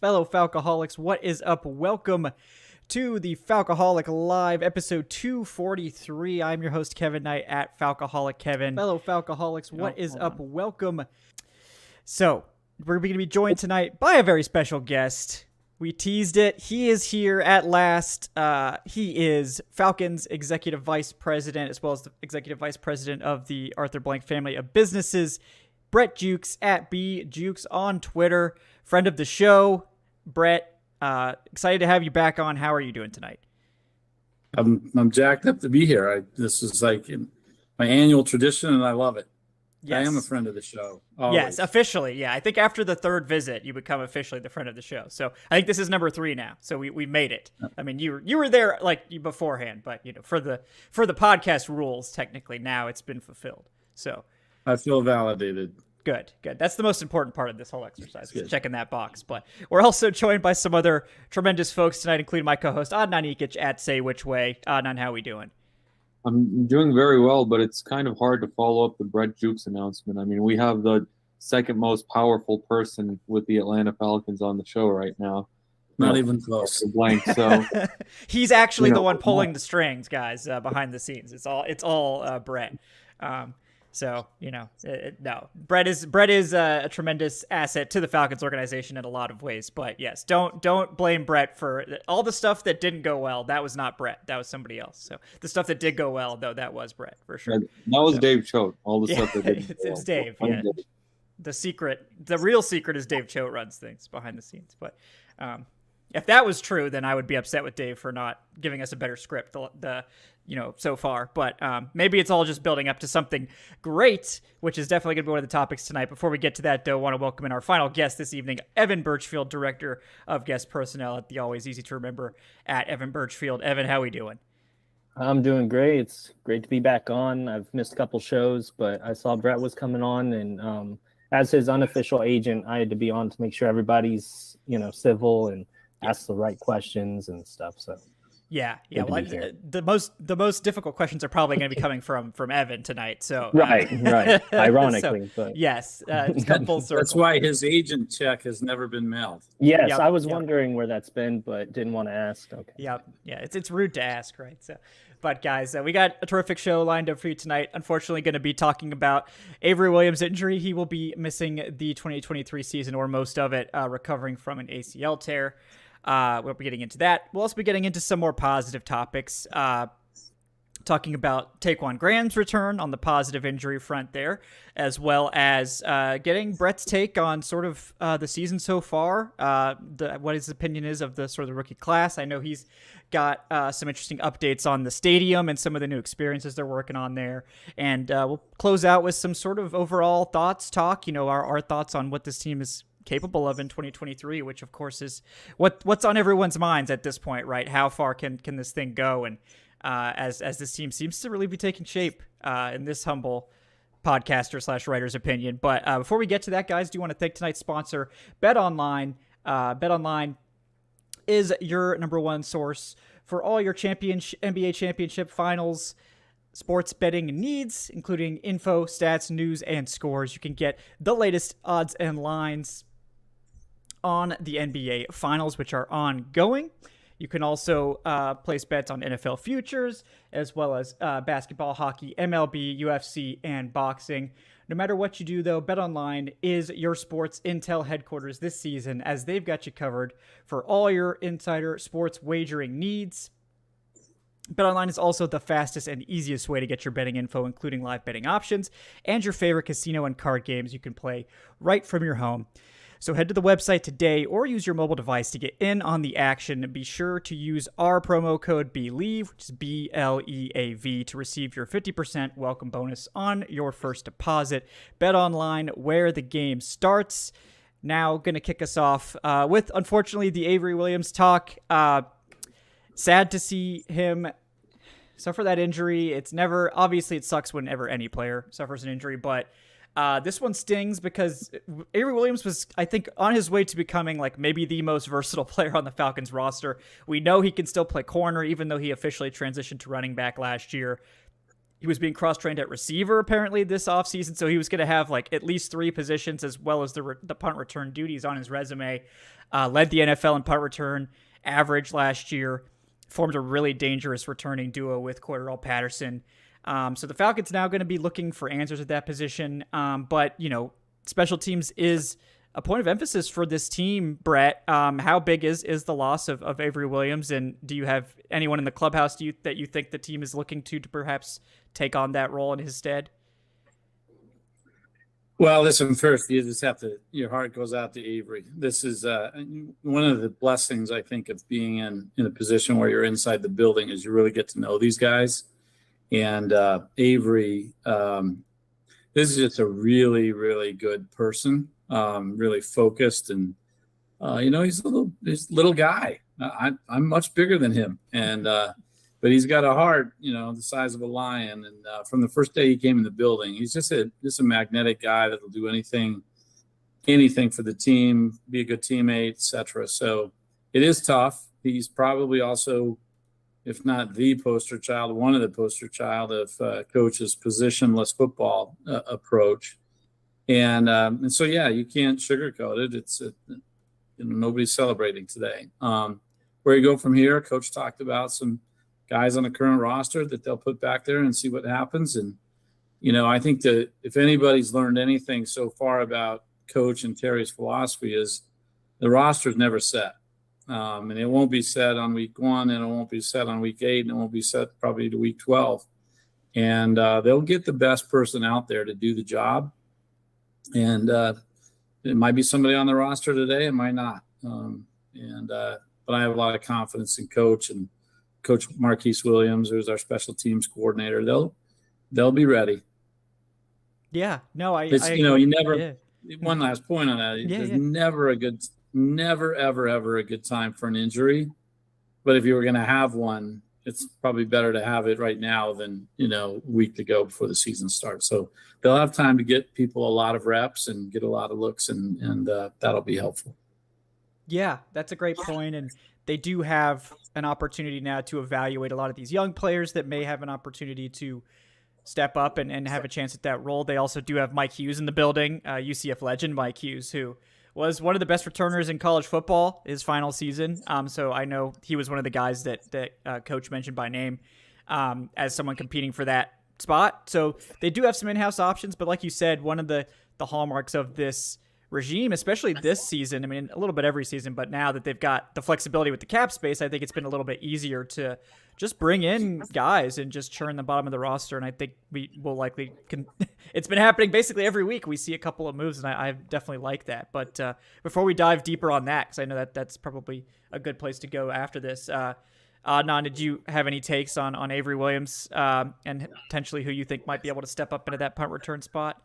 Fellow Falcoholics, what is up? Welcome to the Falcoholic Live, episode 243. I'm your host, Kevin Knight, at Falcoholic Kevin. Fellow Falcoholics, what is up? Welcome. So, we're going to be joined tonight by a very special guest. We teased it. He is here at last. He is Falcons Executive Vice President, as well as the Executive Vice President of the Arthur Blank family of businesses, Brett Jewkes, at B Jewkes on Twitter. Friend of the show, Brett. Excited to have you back on. How are you doing tonight? I'm jacked up to be here. This is like my annual tradition, and I love it. Yes. I am a friend of the show. Always. Yes, officially. Yeah, I think after the third visit, you become officially the friend of the show. So I think this is number 3 now. So we made it. I mean, you were there like beforehand, but for the podcast rules, technically now it's been fulfilled. So I feel validated. Good. That's the most important part of this whole exercise, is checking that box. But we're also joined by some other tremendous folks tonight, including my co-host, Adnan Ikic, at Say Which Way. Adnan, how are we doing? I'm doing very well, but it's kind of hard to follow up the Brett Jewkes announcement. I mean, we have the second most powerful person with the Atlanta Falcons on the show right now. Not even close. Blank. So he's actually the one pulling the strings, guys, behind the scenes. It's all Brett. So, no, Brett is a tremendous asset to the Falcons organization in a lot of ways. But yes, don't blame Brett for all the stuff that didn't go well. That was not Brett. That was somebody else. So the stuff that did go well, though, that was Brett for sure. That was Dave Choate. All the stuff that didn't it's Dave. Yeah. The real secret is Dave Choate runs things behind the scenes. But if that was true, then I would be upset with Dave for not giving us a better script so far. But maybe it's all just building up to something great, which is definitely going to be one of the topics tonight. Before we get to that, though, I want to welcome in our final guest this evening, Evan Birchfield, Director of Guest Personnel at the always easy to remember at Evan Birchfield. Evan, how are we doing? I'm doing great. It's great to be back on. I've missed a couple shows, but I saw Brett was coming on, and as his unofficial agent, I had to be on to make sure everybody's civil and ask the right questions and stuff. So yeah. Well, the most difficult questions are probably going to be coming from Evan tonight. So right. Ironically, so, but yes, it's come full circle. That's why his agent check has never been mailed. Yes, I was wondering where that's been, but didn't want to ask. Okay. Yep. Yeah, it's rude to ask, right? So, but guys, we got a terrific show lined up for you tonight. Unfortunately, going to be talking about Avery Williams' injury. He will be missing the 2023 season, or most of it, recovering from an ACL tear. We'll be getting into that. We'll also be getting into some more positive topics, talking about Taquan Graham's return on the positive injury front there, as well as getting Brett's take on sort of the season so far, what his opinion is of the sort of the rookie class. I know he's got some interesting updates on the stadium and some of the new experiences they're working on there. And we'll close out with some sort of overall thoughts talk, our thoughts on what this team is capable of in 2023, which of course is what's on everyone's minds at this point, right? How far can this thing go? And as this team seems to really be taking shape in this humble podcaster / writer's opinion. But before we get to that, guys, do want to thank tonight's sponsor, BetOnline. BetOnline is your number one source for all your NBA championship finals sports betting needs, including info, stats, news, and scores. You can get the latest odds and lines on the NBA finals, which are ongoing. You can also place bets on NFL futures, as well as basketball, hockey, MLB, UFC, and boxing. No matter what you do, though, BetOnline is your sports intel headquarters this season, as they've got you covered for all your insider sports wagering needs. BetOnline is also the fastest and easiest way to get your betting info, including live betting options and your favorite casino and card games you can play right from your home. So head to the website today or use your mobile device to get in on the action. Be sure to use our promo code BELIEVE, which is BLEAV, to receive your 50% welcome bonus on your first deposit. BetOnline, where the game starts. Now going to kick us off with, unfortunately, the Avery Williams talk. Sad to see him suffer that injury. Obviously it sucks whenever any player suffers an injury, but this one stings because Avery Williams was, I think, on his way to becoming like maybe the most versatile player on the Falcons roster. We know he can still play corner, even though he officially transitioned to running back last year. He was being cross-trained at receiver apparently this offseason, so he was going to have like at least 3 positions as well as the punt return duties on his resume. Led the NFL in punt return average last year. Formed a really dangerous returning duo with Cordell Patterson. So the Falcons now going to be looking for answers at that position. But, special teams is a point of emphasis for this team, Brett. How big is the loss of Avery Williams? And do you have anyone in the clubhouse that you think the team is looking to perhaps take on that role in his stead? Well, listen, first, you just have to, your heart goes out to Avery. This is one of the blessings, I think, of being in a position where you're inside the building is you really get to know these guys. And Avery, this is just a really, really good person, really focused. And, he's a little guy. I'm much bigger than him. And, but he's got a heart, the size of a lion. And from the first day he came in the building, he's just a magnetic guy that'll do anything for the team, be a good teammate, etc. So it is tough. He's probably also, if not the poster child, one of the poster child of coach's positionless football approach. And so, yeah, you can't sugarcoat it. It's nobody's celebrating today. Where you go from here, coach talked about some guys on the current roster that they'll put back there and see what happens. And, I think that if anybody's learned anything so far about coach and Terry's philosophy is the roster's never set. And it won't be set on week 1, and it won't be set on week 8, and it won't be set probably to week 12. And they'll get the best person out there to do the job. And it might be somebody on the roster today, it might not. But I have a lot of confidence in coach and Coach Marquise Williams, who's our special teams coordinator. They'll be ready. Yeah, no, you never. Yeah. One last point on that: there's never ever a good time for an injury. But if you were going to have one, it's probably better to have it right now than a week to go before the season starts. So they'll have time to get people a lot of reps and get a lot of looks, and that'll be helpful. Yeah, that's a great point. And they do have an opportunity now to evaluate a lot of these young players that may have an opportunity to step up and have a chance at that role. They also do have Mike Hughes in the building, UCF legend Mike Hughes, who was one of the best returners in college football his final season. So I know he was one of the guys that Coach mentioned by name as someone competing for that spot. So they do have some in-house options, but like you said, one of the hallmarks of this regime, especially this season, I mean, a little bit every season, but now that they've got the flexibility with the cap space, I think it's been a little bit easier to just bring in guys and just churn the bottom of the roster. And I think we will likely it's been happening basically every week. We see a couple of moves, and I definitely like that. But before we dive deeper on that, because I know that's probably a good place to go after this, Adnan, did you have any takes on Avery Williams and potentially who you think might be able to step up into that punt return spot?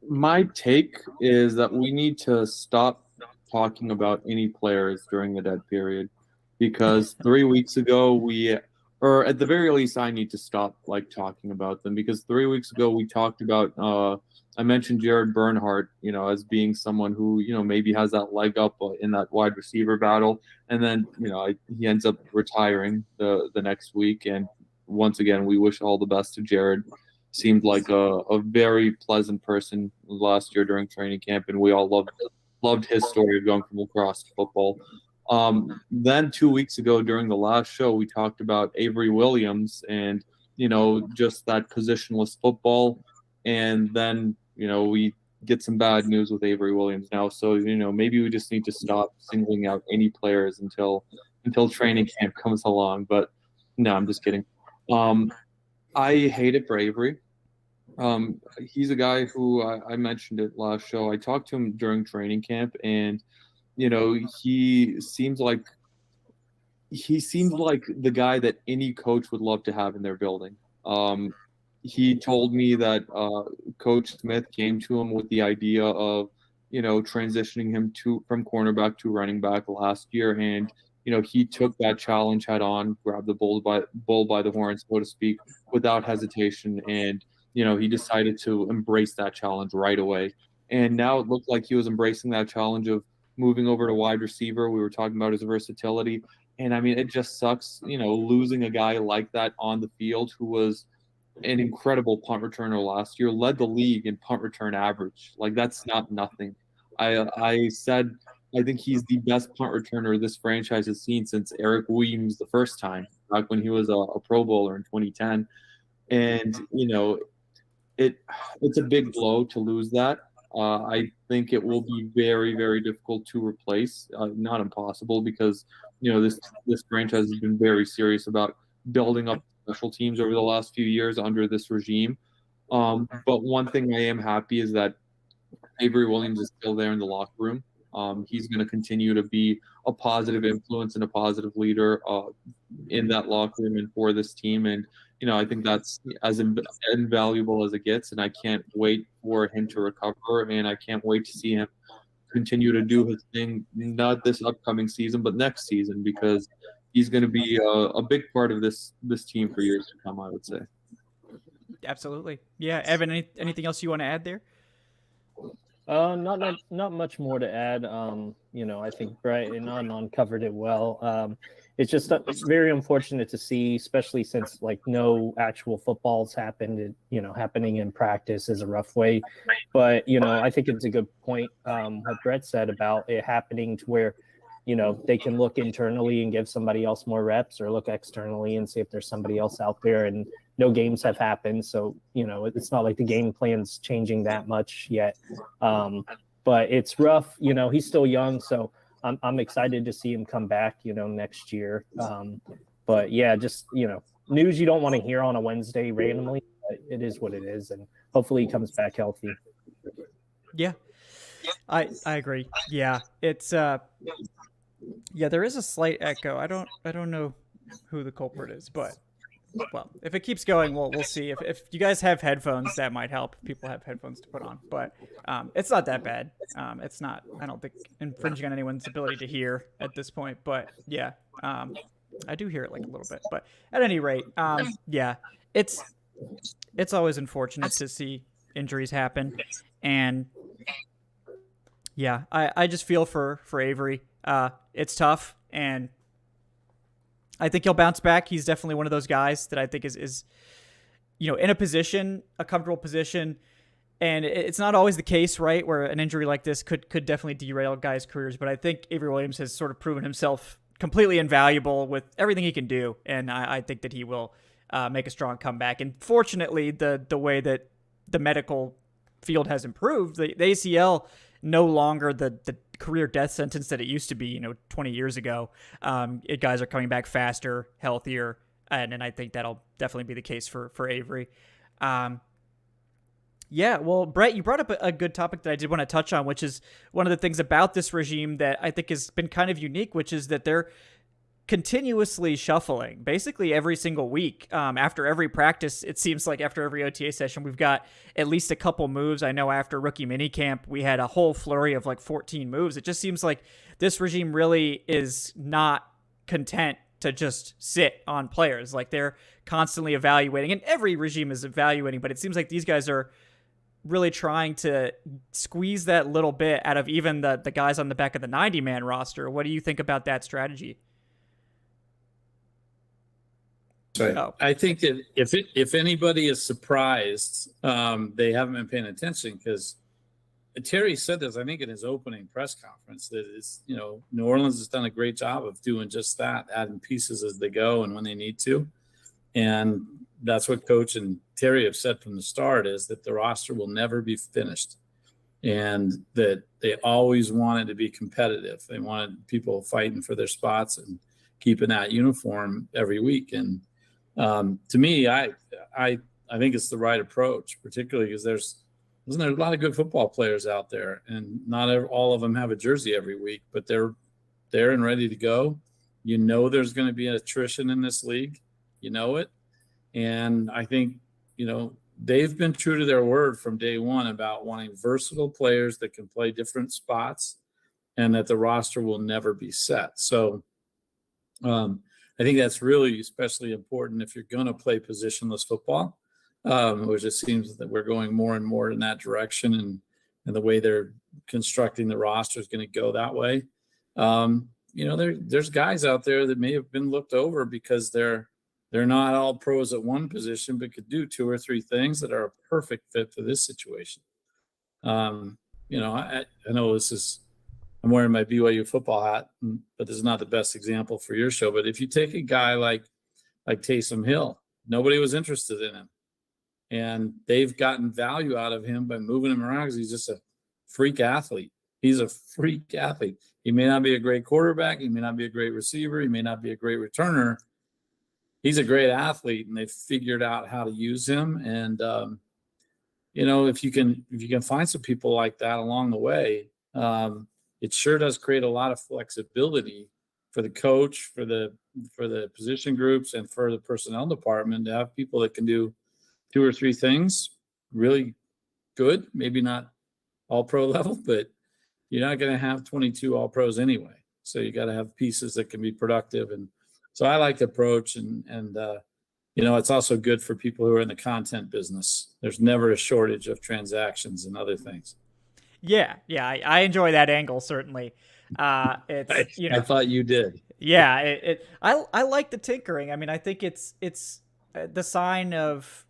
My take is that we need to stop talking about any players during the dead period, because 3 weeks ago or at the very least, I need to stop talking about them, because 3 weeks ago we talked about I mentioned Jared Bernhardt, as being someone who maybe has that leg up in that wide receiver battle, and then he ends up retiring the next week. And once again, we wish all the best to Jared. Seemed like a very pleasant person last year during training camp, and we all loved his story of going from lacrosse to football. Then 2 weeks ago during the last show, we talked about Avery Williams and just that positionless football, and then we get some bad news with Avery Williams now. So maybe we just need to stop singling out any players until training camp comes along. But no, I'm just kidding. I hate it for Avery. He's a guy who I mentioned it last show. I talked to him during training camp, and he seems like the guy that any coach would love to have in their building. He told me that Coach Smith came to him with the idea of transitioning him from cornerback to running back last year, and he took that challenge head on, grabbed the bull by the horns, so to speak, without hesitation. And, he decided to embrace that challenge right away. And now it looked like he was embracing that challenge of moving over to wide receiver. We were talking about his versatility. And I mean, it just sucks, losing a guy like that on the field who was an incredible punt returner last year, led the league in punt return average. Like, that's not nothing. I said I think he's the best punt returner this franchise has seen since Eric Williams the first time, back when he was a Pro Bowler in 2010. And, it's a big blow to lose that. I think it will be very, very difficult to replace. Not impossible, because this franchise has been very serious about building up special teams over the last few years under this regime. But one thing I am happy is that Avery Williams is still there in the locker room. He's going to continue to be a positive influence and a positive leader in that locker room and for this team. And I think that's as invaluable as it gets, and I can't wait for him to recover, and I can't wait to see him continue to do his thing, not this upcoming season, but next season, because he's going to be a big part of this team for years to come, I would say. Absolutely. Yeah. Evan, anything else you want to add there? Not much more to add. I think Brett and Adnan covered it well. It's just very unfortunate to see, especially since no actual footballs happened. Happening in practice is a rough way, but I think it's a good point what Brett said about it happening to where they can look internally and give somebody else more reps, or look externally and see if there's somebody else out there. And no games have happened, so it's not like the game plan's changing that much yet. But it's rough. He's still young, so I'm excited to see him come back next year. But yeah, just news you don't want to hear on a Wednesday randomly. But it is what it is, and hopefully he comes back healthy. Yeah, I agree. Yeah, it's there is a slight echo. I don't know who the culprit is, but well, if it keeps going, we'll see. If you guys have headphones, that might help. People have headphones to put on, but it's not that bad. It's not, I don't think, infringing on anyone's ability to hear at this point. But yeah, I do hear it a little bit. But at any rate, yeah, it's always unfortunate to see injuries happen, and yeah, I just feel for Avery. It's tough, and I think he'll bounce back. He's definitely one of those guys that I think is in a comfortable position. And it's not always the case, right, where an injury like this could definitely derail guys' careers. But I think Avery Williams has sort of proven himself completely invaluable with everything he can do. And I think that he will make a strong comeback. And fortunately, the way that the medical field has improved, the ACL no longer the career death sentence that it used to be, 20 years ago. Guys are coming back faster, healthier, and I think that'll definitely be the case for Avery. Yeah, well, Brett, you brought up a good topic that I did want to touch on, which is one of the things about this regime that I think has been kind of unique, which is that they're continuously shuffling basically every single week. After every practice, it seems like after every OTA session, we've got at least a couple moves. I know after rookie minicamp, we had a whole flurry of 14 moves. It just seems like this regime really is not content to just sit on players. They're constantly evaluating, and every regime is evaluating, but it seems like these guys are really trying to squeeze that little bit out of even the guys on the back of the 90-man roster. What do you think about that strategy? Right. Oh. I think that if anybody is surprised, they haven't been paying attention, because Terry said this, I think, in his opening press conference, that it's, New Orleans has done a great job of doing just that, adding pieces as they go and when they need to. And that's what Coach and Terry have said from the start, is that the roster will never be finished, and that they always wanted to be competitive. They wanted people fighting for their spots and keeping that uniform every week. And to me, I think it's the right approach, particularly because there's a lot of good football players out there, and not all of them have a jersey every week, but they're there and ready to go. There's going to be attrition in this league, it. And I think, they've been true to their word from day one about wanting versatile players that can play different spots, and that the roster will never be set. So, I think that's really especially important if you're going to play positionless football, which it seems that we're going more and more in that direction, and the way they're constructing the roster is going to go that way. There's guys out there that may have been looked over because they're They're not all pros at one position, but could do 2 or 3 things that are a perfect fit for this situation. I know I'm wearing my BYU football hat, but this is not the best example for your show. But if you take a guy like Taysom Hill, nobody was interested in him. And they've gotten value out of him by moving him around because he's just a freak athlete. He's a freak athlete. He may not be a great quarterback. He may not be a great receiver. He may not be a great returner. He's a great athlete, and they've figured out how to use him. And, if you can find some people like that along the way, it sure does create a lot of flexibility for the coach, for the position groups, and for the personnel department to have people that can do 2 or 3 things really good. Maybe not all pro level, but you're not going to have 22 all pros anyway. So you got to have pieces that can be productive. And so I like the approach, and it's also good for people who are in the content business. There's never a shortage of transactions and other things. Yeah. I enjoy that angle, certainly. I thought you did. Yeah. I like the tinkering. I mean, I think it's the sign of,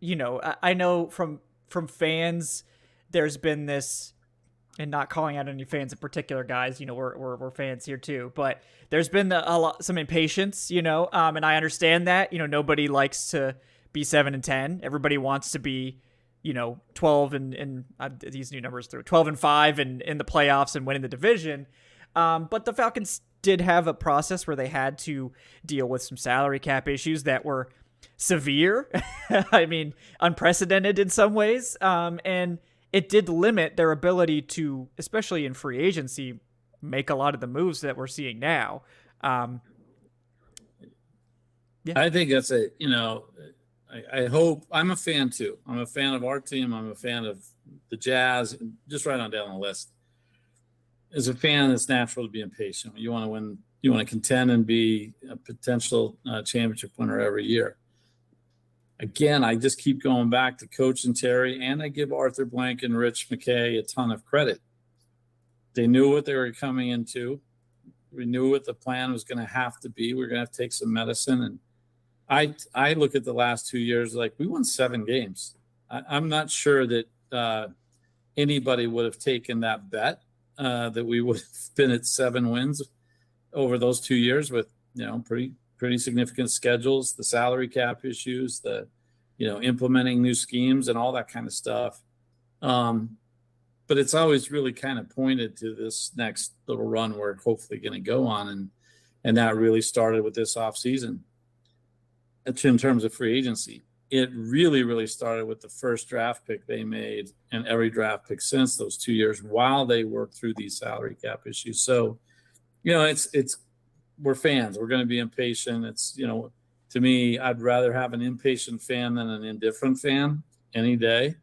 I know from fans, there's been this, and not calling out any fans in particular, guys, we're fans here too, but there's been some impatience, and I understand that, nobody likes to be 7-10. Everybody wants to be, 12 and these new numbers through 12-5 and in the playoffs and winning the division. But the Falcons did have a process where they had to deal with some salary cap issues that were severe. I mean, unprecedented in some ways. And it did limit their ability to, especially in free agency, make a lot of the moves that we're seeing now. Yeah. I think that's I hope. I'm a fan too. I'm a fan of our team. I'm a fan of the Jazz. Just right on down the list. As a fan, it's natural to be impatient. You want to win. You want to contend and be a potential championship winner every year. Again, I just keep going back to Coach and Terry, and I give Arthur Blank and Rich McKay a ton of credit. They knew what they were coming into. We knew what the plan was going to have to be. We're going to have to take some medicine. And I look at the last 2 years like we won 7 games. I'm not sure that anybody would have taken that bet that we would have been at 7 wins over those 2 years with pretty significant schedules, the salary cap issues, the implementing new schemes and all that kind of stuff. But it's always really kind of pointed to this next little run we're hopefully going to go on, and that really started with this offseason. In terms of free agency, it really started with the first draft pick they made and every draft pick since those 2 years while they worked through these salary cap issues. So, we're fans. We're going to be impatient. It's, to me, I'd rather have an impatient fan than an indifferent fan any day.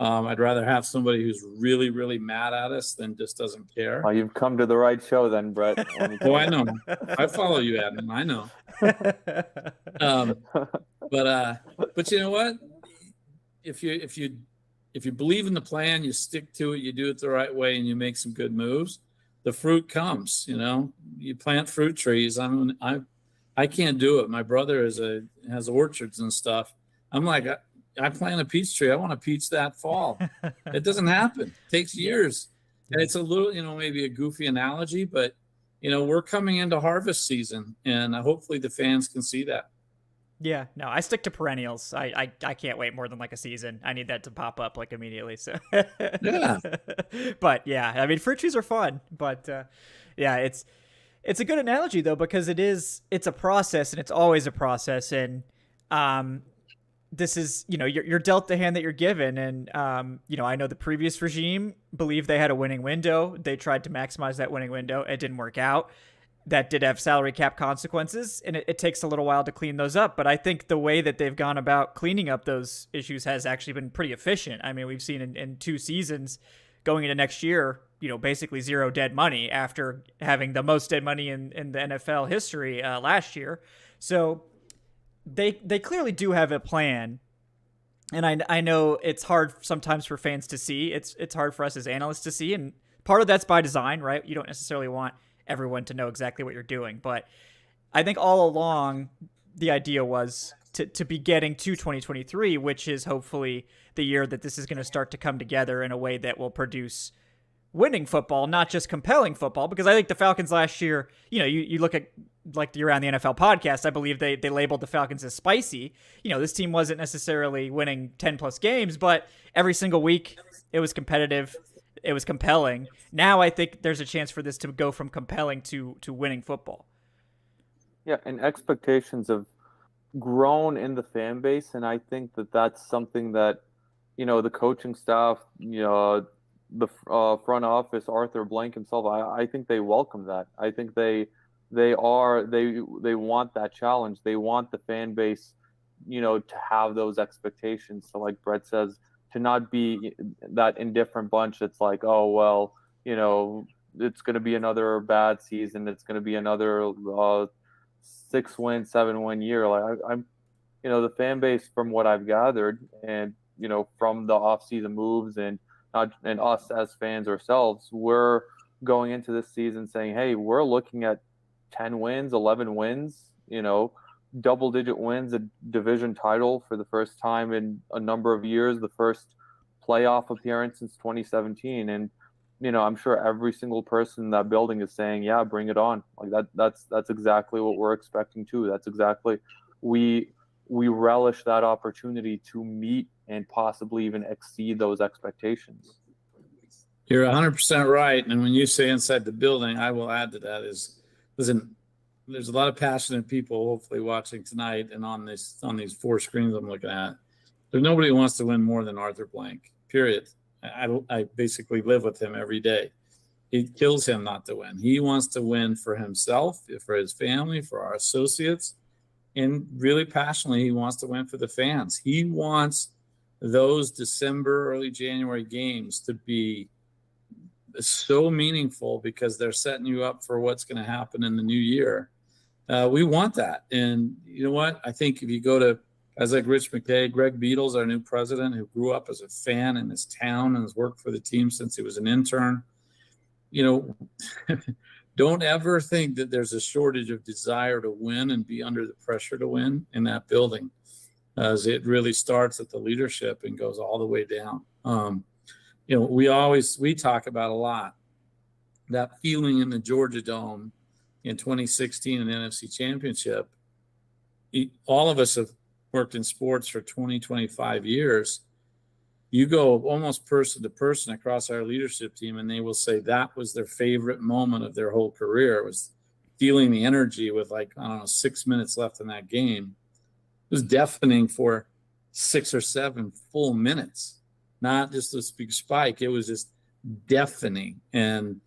I'd rather have somebody who's really mad at us than just doesn't care. Oh, you've come to the right show then, Brett. Oh, I know. I follow you, Adnan. I know. But you know what? If you believe in the plan, you stick to it, you do it the right way, and you make some good moves, the fruit comes. You plant fruit trees. I can't do it. My brother has orchards and stuff. I'm like, I plant a peach tree. I want a peach that fall. It doesn't happen. It takes years. And it's a little, maybe a goofy analogy, but, we're coming into harvest season, and hopefully the fans can see that. Yeah, no, I stick to perennials. I can't wait more than like a season. I need that to pop up like immediately. So yeah. But yeah, I mean, fruit trees are fun, but yeah, it's a good analogy though, because it's a process, and it's always a process. And this is, you're dealt the hand that you're given. And, I know the previous regime believed they had a winning window. They tried to maximize that winning window. It didn't work out. That did have salary cap consequences, and it takes a little while to clean those up. But I think the way that they've gone about cleaning up those issues has actually been pretty efficient. I mean, we've seen in 2 seasons going into next year, basically 0 dead money after having the most dead money in the NFL history last year. So they clearly do have a plan. And I know it's hard sometimes for fans to see. It's hard for us as analysts to see. And part of that's by design, right? You don't necessarily want everyone to know exactly what you're doing. But I think all along, the idea was to be getting to 2023, which is hopefully the year that this is going to start to come together in a way that will produce winning football, not just compelling football. Because I think the Falcons last year, you look at like the Around the NFL podcast, I believe they labeled the Falcons as spicy. This team wasn't necessarily winning 10 plus games, but every single week it was competitive. It was compelling. Now I think there's a chance for this to go from compelling to winning football. Yeah, and expectations have grown in the fan base, and I think that that's something that, the coaching staff, the front office, Arthur Blank himself, I think they welcome that. I think they want that challenge. They want the fan base, to have those expectations. So like Brett says, to not be that indifferent bunch that's like, oh, well, it's going to be another bad season. It's going to be another 6-win, 7-win year. Like I'm, the fan base, from what I've gathered, and from the offseason moves and us as fans ourselves, we're going into this season saying, hey, we're looking at 10 wins, 11 wins, double-digit wins, a division title for the first time in a number of years, the first playoff appearance since 2017, and I'm sure every single person in that building is saying, yeah, bring it on. Like that's exactly what we're expecting too. That's exactly we relish that opportunity to meet and possibly even exceed those expectations. You're 100% right. And when you say inside the building, I will add to that is, listen, there's a lot of passionate people hopefully watching tonight and on these 4 screens I'm looking at. There's nobody who wants to win more than Arthur Blank, period. I basically live with him every day. It kills him not to win. He wants to win for himself, for his family, for our associates, and really passionately, he wants to win for the fans. He wants those December, early January games to be so meaningful because they're setting you up for what's going to happen in the new year. We want that. And you know what? I think if you go to guys like Rich McKay, Greg Beadle's our new president, who grew up as a fan in his town and has worked for the team since he was an intern. Don't ever think that there's a shortage of desire to win and be under the pressure to win in that building, as it really starts at the leadership and goes all the way down. We talk about a lot that feeling in the Georgia Dome in 2016 and NFC Championship. All of us have worked in sports for 20, 25 years. You go almost person to person across our leadership team, and they will say that was their favorite moment of their whole career, was feeling the energy with 6 minutes left in that game. It was deafening for 6 or 7 full minutes, not just this big spike. It was just deafening. And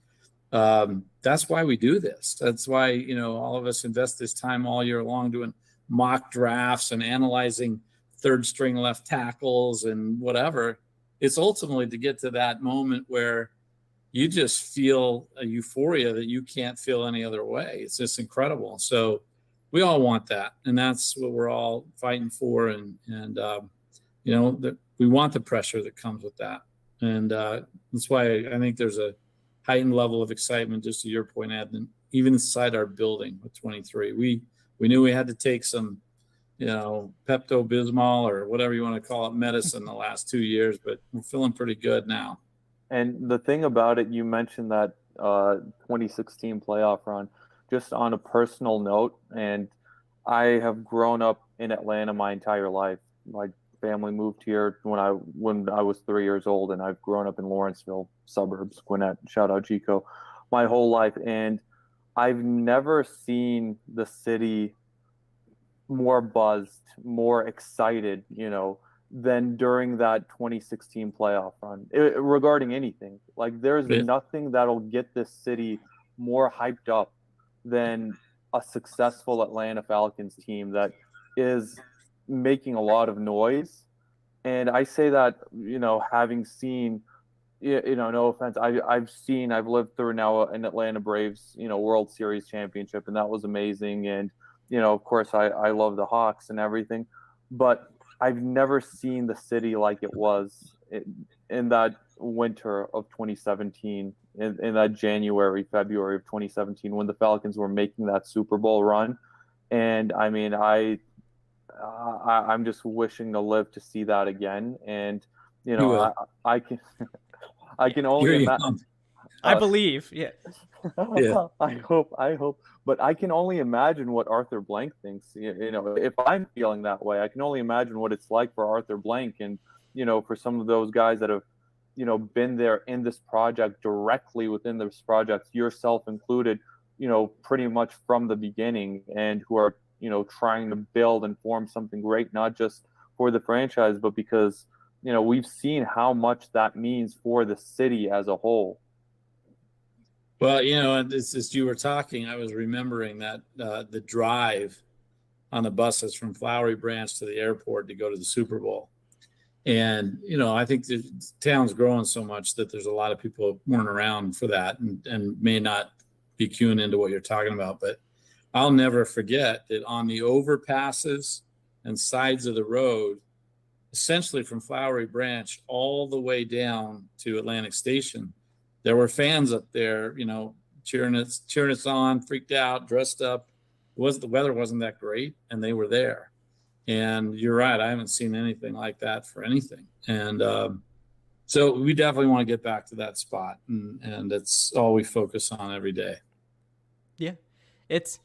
that's why we do this. That's why, all of us invest this time all year long doing mock drafts and analyzing third string left tackles and whatever. It's ultimately to get to that moment where you just feel a euphoria that you can't feel any other way. It's just incredible. So we all want that. And that's what we're all fighting for. And we want the pressure that comes with that. And that's why I think there's a heightened level of excitement, just to your point, Adnan, even inside our building with 23. We knew we had to take some, Pepto-Bismol or whatever you want to call it, medicine the last 2 years, but we're feeling pretty good now. And the thing about it, you mentioned that 2016 playoff run, just on a personal note, and I have grown up in Atlanta my entire life. My family moved here when I was 3 years old, and I've grown up in Lawrenceville suburbs, Gwinnett, shout out Chico, my whole life. And I've never seen the city more buzzed, more excited, than during that 2016 playoff run regarding anything. Like there's nothing that'll get this city more hyped up than a successful Atlanta Falcons team that is making a lot of noise. And I say that, having seen, no offense, I've lived through now an Atlanta Braves, World Series championship, and that was amazing. And, of course, I love the Hawks and everything, but I've never seen the city like it was in that winter of 2017, in that January, February of 2017, when the Falcons were making that Super Bowl run. And I mean, I'm just wishing to live to see that again. And you You know, will. I can I can only You're imagine. young. I believe. Yeah. Yeah. I hope, but I can only imagine what Arthur Blank thinks. You know, if I'm feeling that way, I can only imagine what it's like for Arthur Blank, and you know, for some of those guys that have, you know, been there in this project, directly within this project, yourself included, you know, pretty much from the beginning, and who are, you know, trying to build and form something great, not just for the franchise, but because, you know, we've seen how much that means for the city as a whole. Well, you know, and as you were talking, I was remembering that the drive on the buses from Flowery Branch to the airport to go to the Super Bowl. And, you know, I think the town's growing so much that there's a lot of people who weren't around for that and may not be queuing into what you're talking about. But I'll never forget that on the overpasses and sides of the road, essentially from Flowery Branch all the way down to Atlantic Station, there were fans up there, you know, cheering us on, freaked out, dressed up. The weather wasn't that great, and they were there. And you're right, I haven't seen anything like that for anything. And so we definitely want to get back to that spot, and it's all we focus on every day. Yeah. It's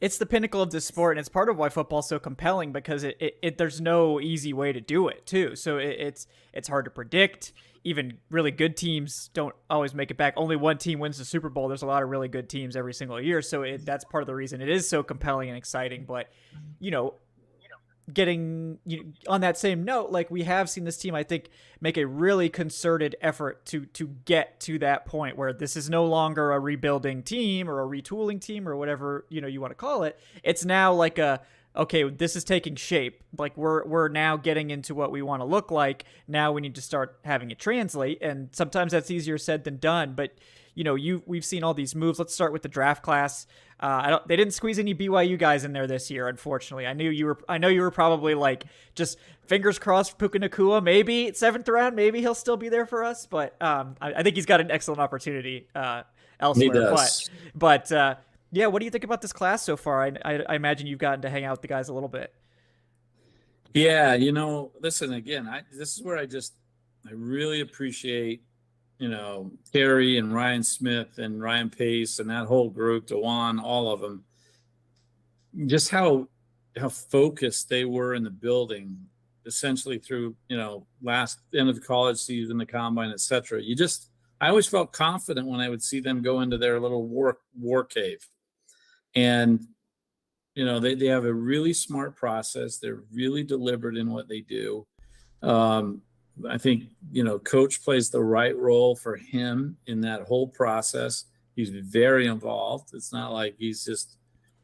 the pinnacle of this sport, and it's part of why football's so compelling, because it there's no easy way to do it too. So it's hard to predict. Even really good teams don't always make it back. Only one team wins the Super Bowl. There's a lot of really good teams every single year. So that's part of the reason it is so compelling and exciting. But, you know, getting on that same note, like, we have seen this team, I think, make a really concerted effort to get to that point where this is no longer a rebuilding team or a retooling team or whatever, you know, you want to call it. It's now like okay, this is taking shape. Like, we're now getting into what we want to look like. Now we need to start having it translate. And sometimes that's easier said than done. But, you know, we've seen all these moves. Let's start with the draft class. They didn't squeeze any BYU guys in there this year, unfortunately. I know you were probably like, just fingers crossed, Puka Nacua, maybe 7th round, maybe he'll still be there for us. But I think he's got an excellent opportunity elsewhere. He does. But yeah, what do you think about this class so far? I imagine you've gotten to hang out with the guys a little bit. Yeah, you know, listen, again, this is where I really appreciate, you know, Terry and Ryan Smith and Ryan Pace and that whole group, DeJuan, all of them, just how focused they were in the building, essentially through, you know, last end of the college season, the combine, etc. I always felt confident when I would see them go into their little war cave. And, you know, they have a really smart process. They're really deliberate in what they do. I think, you know, coach plays the right role for him in that whole process. He's very involved. It's not like he's just,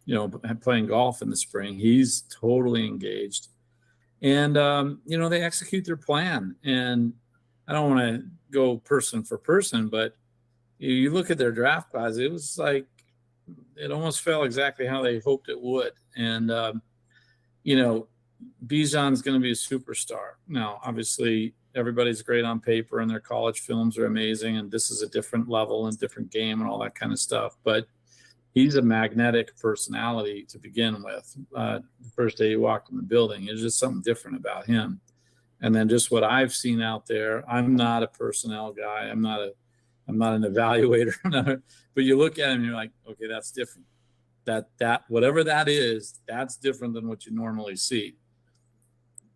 you know, playing golf in the spring. He's totally engaged. And, you know, they execute their plan. And I don't want to go person for person, but you look at their draft class, it was like, it almost fell exactly how they hoped it would. And, you know, Bijan's going to be a superstar. Now, obviously, everybody's great on paper and their college films are amazing. And this is a different level and different game and all that kind of stuff. But he's a magnetic personality to begin with. The first day he walked in the building, it's just something different about him. And then just what I've seen out there, I'm not a personnel guy. I'm not an evaluator. But you look at him and you're like, okay, that's different. That whatever that is, that's different than what you normally see.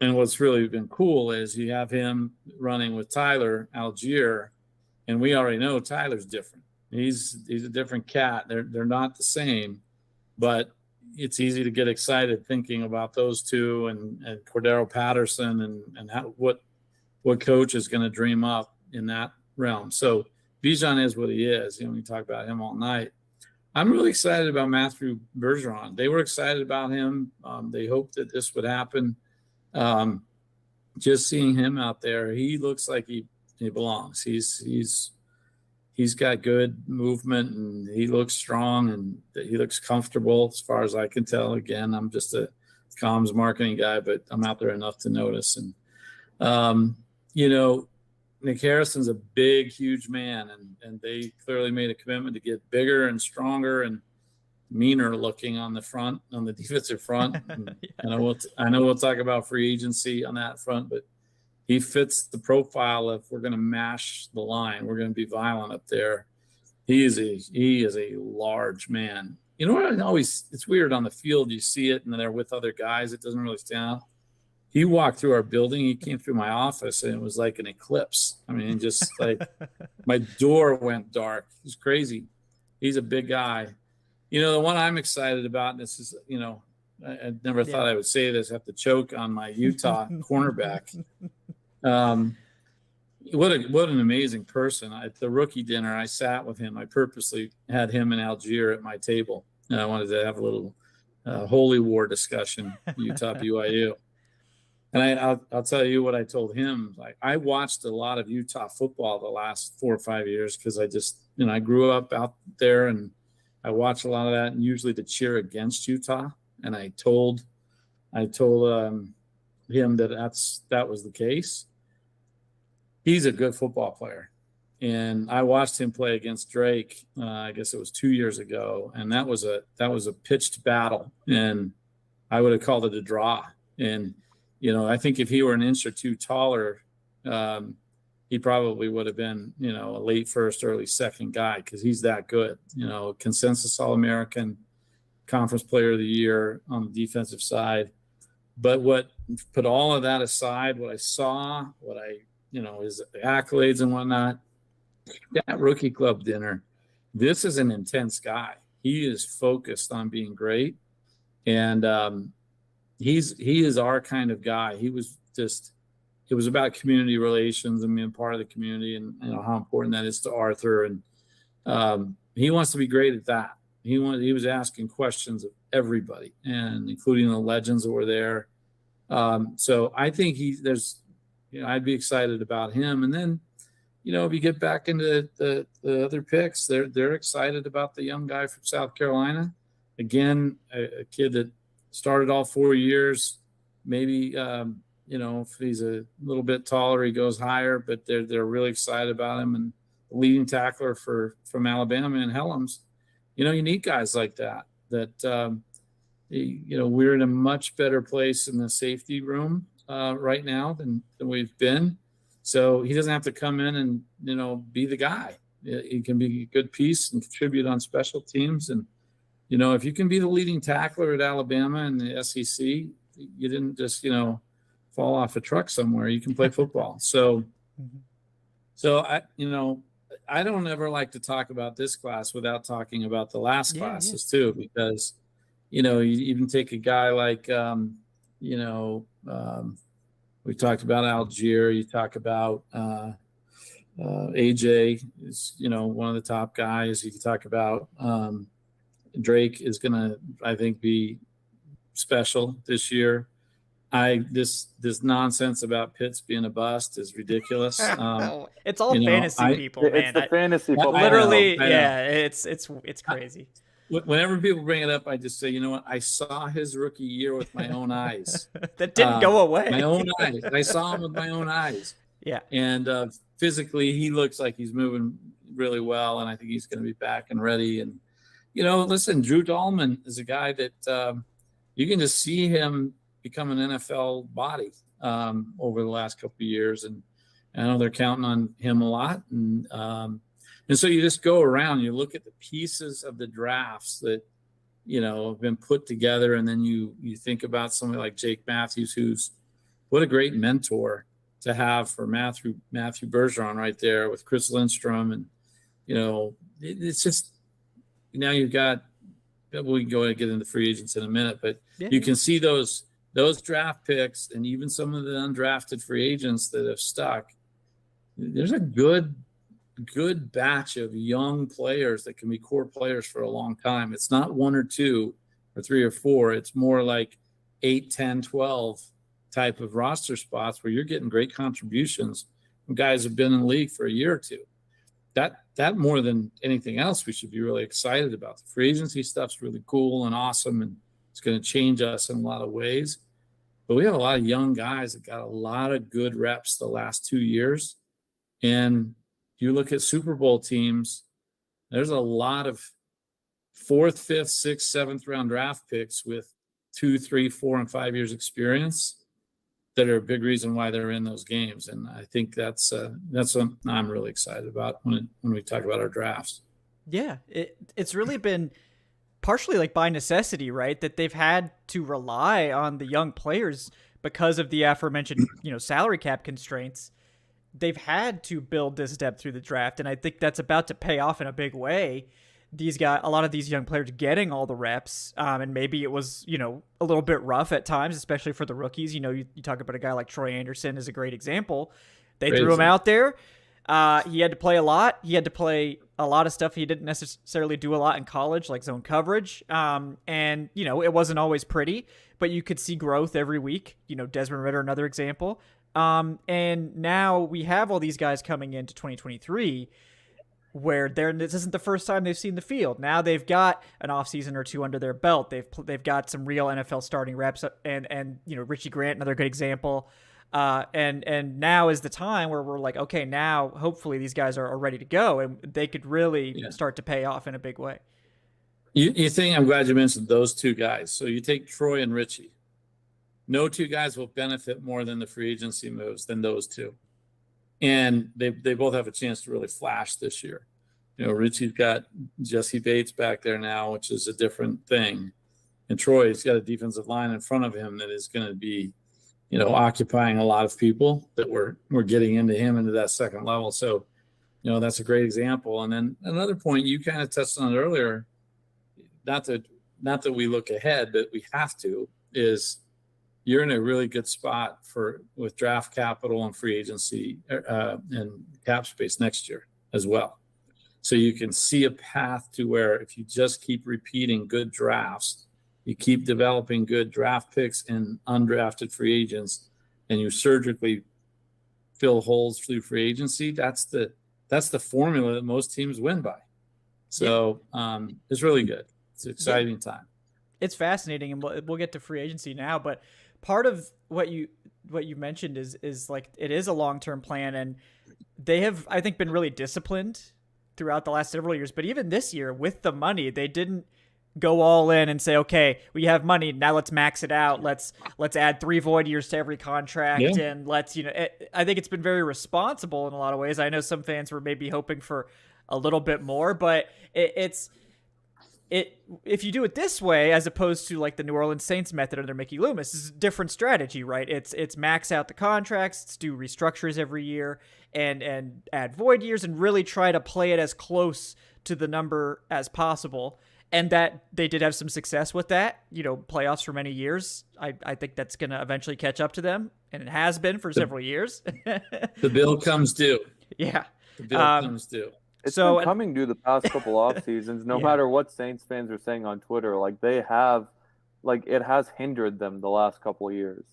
And what's really been cool is you have him running with Tyler Algier, and we already know Tyler's different. He's a different cat. They're not the same, but it's easy to get excited thinking about those two and Cordero Patterson and what coach is going to dream up in that realm. So Bijan is what he is. You know, we talk about him all night. I'm really excited about Matthew Bergeron. They were excited about him. They hoped that this would happen. Just seeing him out there, he looks like he belongs. He's got good movement and he looks strong and he looks comfortable as far as I can tell. Again, I'm just a comms marketing guy, but I'm out there enough to notice. And, you know, Nick Harrison's a big, huge man, and they clearly made a commitment to get bigger and stronger. And meaner looking on the defensive front. And Yeah. I know we'll talk about free agency on that front, but he fits the profile of we're going to mash the line. We're going to be violent up there. He is a large man. You know what? It's weird on the field. You see it, and they're with other guys. It doesn't really stand out. He walked through our building. He came through my office, and it was like an eclipse. I mean, just like my door went dark. It was crazy. He's a big guy. The one I'm excited about, and this is, I never thought I would say this. I have to choke on my Utah cornerback. What an amazing person. At the rookie dinner, I sat with him. I purposely had him and Algier at my table. And I wanted to have a little holy war discussion, Utah BYU. And I'll tell you what I told him. Like, I watched a lot of Utah football the last 4 or 5 years because I just, I grew up out there and I watched a lot of that, and usually to cheer against Utah. And I told him that was the case. He's a good football player. And I watched him play against Drake. I guess it was 2 years ago, and that was a pitched battle, and I would have called it a draw. And I think if he were an inch or two taller, he probably would have been a late first, early second guy because he's that good. Consensus All-American, Conference Player of the Year on the defensive side. But put all of that aside, what I saw, his accolades and whatnot, that rookie club dinner, this is an intense guy. He is focused on being great. And he is our kind of guy. It was about community relations and being part of the community and how important that is to Arthur. And he wants to be great at that. He was asking questions of everybody, and including the legends that were there. So I think I'd be excited about him. And then, if you get back into the other picks, they're excited about the young guy from South Carolina. Again, a kid that started all 4 years. Maybe, if he's a little bit taller, he goes higher, but they're really excited about him. And the leading tackler from Alabama and Helms, you need guys like that. We're in a much better place in the safety room right now than we've been. So he doesn't have to come in and, be the guy. He can be a good piece and contribute on special teams. And, if you can be the leading tackler at Alabama and the SEC, you didn't just, fall off a truck somewhere. You can play football. So I don't ever like to talk about this class without talking about the last classes too, because, you even take a guy like, we talked about Algier. You talk about AJ is, one of the top guys. You talk about Drake is going to, I think, be special this year. This nonsense about Pitts being a bust is ridiculous. It's all fantasy people, man. It's the fantasy football. Literally, I know. yeah, it's crazy. Whenever people bring it up, I just say, I saw his rookie year with my own eyes. That didn't go away. My own eyes. I saw him with my own eyes. Yeah. And physically, he looks like he's moving really well, and I think he's going to be back and ready. And, listen, Drew Dahlman is a guy that you can just see him become an NFL body over the last couple of years. And I know they're counting on him a lot. And so you just go around, you look at the pieces of the drafts that, have been put together. And then you think about somebody like Jake Matthews, what a great mentor to have for Matthew Bergeron right there with Chris Lindstrom. And, it's just, now you've got, we can go and get into free agents in a minute, but you can see those draft picks and even some of the undrafted free agents that have stuck. There's a good batch of young players that can be core players for a long time. It's not 1 or 2 or 3 or 4. It's more like 8, 10, 12 type of roster spots where you're getting great contributions from guys who've been in the league for a year or two. That more than anything else, we should be really excited about. The free agency stuff's really cool and awesome, and it's going to change us in a lot of ways. But we have a lot of young guys that got a lot of good reps the last 2 years. And you look at Super Bowl teams, there's a lot of 4th, 5th, 6th, 7th round draft picks with 2, 3, 4, and 5 years experience that are a big reason why they're in those games. And I think that's what I'm really excited about when we talk about our drafts. Yeah, it's really been partially like by necessity, right? That they've had to rely on the young players because of the aforementioned, salary cap constraints. They've had to build this depth through the draft, and I think that's about to pay off in a big way. A lot of these young players getting all the reps, and maybe it was, a little bit rough at times, especially for the rookies. You talk about a guy like Troy Anderson is a great example. They threw him out there. He had to play a lot. He had to play a lot of stuff he didn't necessarily do a lot in college, like zone coverage. And, it wasn't always pretty, but you could see growth every week. Desmond Ridder, another example. And now we have all these guys coming into 2023 where this isn't the first time they've seen the field. Now they've got an offseason or two under their belt. They've got some real NFL starting reps, and Richie Grant, another good example. And now is the time where we're like, okay, now hopefully these guys are ready to go, and they could really start to pay off in a big way. You think, I'm glad you mentioned those two guys. So you take Troy and Richie. No two guys will benefit more than the free agency moves than those two. And they both have a chance to really flash this year. Richie's got Jesse Bates back there now, which is a different thing. And Troy's got a defensive line in front of him that is going to be, occupying a lot of people that we're getting into that second level. So, that's a great example. And then another point you kind of touched on it earlier, not that we look ahead, but we have to, is you're in a really good spot with draft capital and free agency and cap space next year as well. So you can see a path to where if you just keep repeating good drafts, you keep developing good draft picks and undrafted free agents, and you surgically fill holes through free agency, that's the formula that most teams win by. So it's really good. It's an exciting time. It's fascinating, and we'll get to free agency now, but part of what you mentioned is like it is a long-term plan, and they have, I think, been really disciplined throughout the last several years. But even this year with the money, they didn't go all in and say, okay, we have money, now let's max it out. Let's add 3 void years to every contract. And let's, I think it's been very responsible in a lot of ways. I know some fans were maybe hoping for a little bit more, but if you do it this way, as opposed to like the New Orleans Saints method under Mickey Loomis, is a different strategy, right? It's max out the contracts, it's do restructures every year, and add void years, and really try to play it as close to the number as possible. And that they did have some success with that, playoffs for many years. I think that's going to eventually catch up to them, and it has been for several years. The bill comes due. Yeah. The bill comes due. It's been coming due the past couple off seasons. No matter what Saints fans are saying on Twitter, it has hindered them the last couple of years.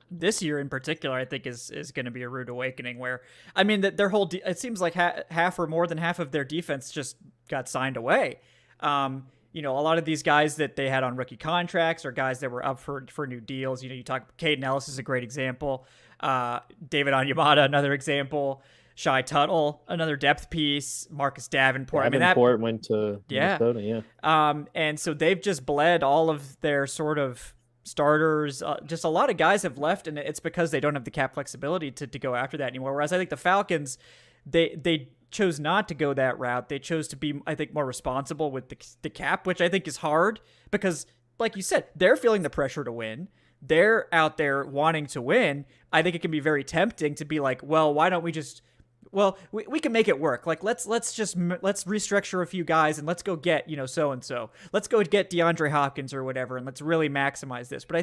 This year in particular, I think is going to be a rude awakening. Where their whole it seems like half or more than half of their defense just got signed away. A lot of these guys that they had on rookie contracts or guys that were up for new deals. You talk. Caden Ellis is a great example. David Onyemata, another example. Shai Tuttle, another depth piece. Marcus Davenport. Davenport went to Minnesota, and so they've just bled all of their sort of starters. Just a lot of guys have left, and it's because they don't have the cap flexibility to go after that anymore. Whereas I think the Falcons, they chose not to go that route. They chose to be, I think, more responsible with the cap, which I think is hard because, like you said, they're feeling the pressure to win. They're out there wanting to win. I think it can be very tempting to be like, well, why don't we just... Well, we can make it work. Like, let's restructure a few guys and let's go get, so-and-so. Let's go get DeAndre Hopkins or whatever, and let's really maximize this. But I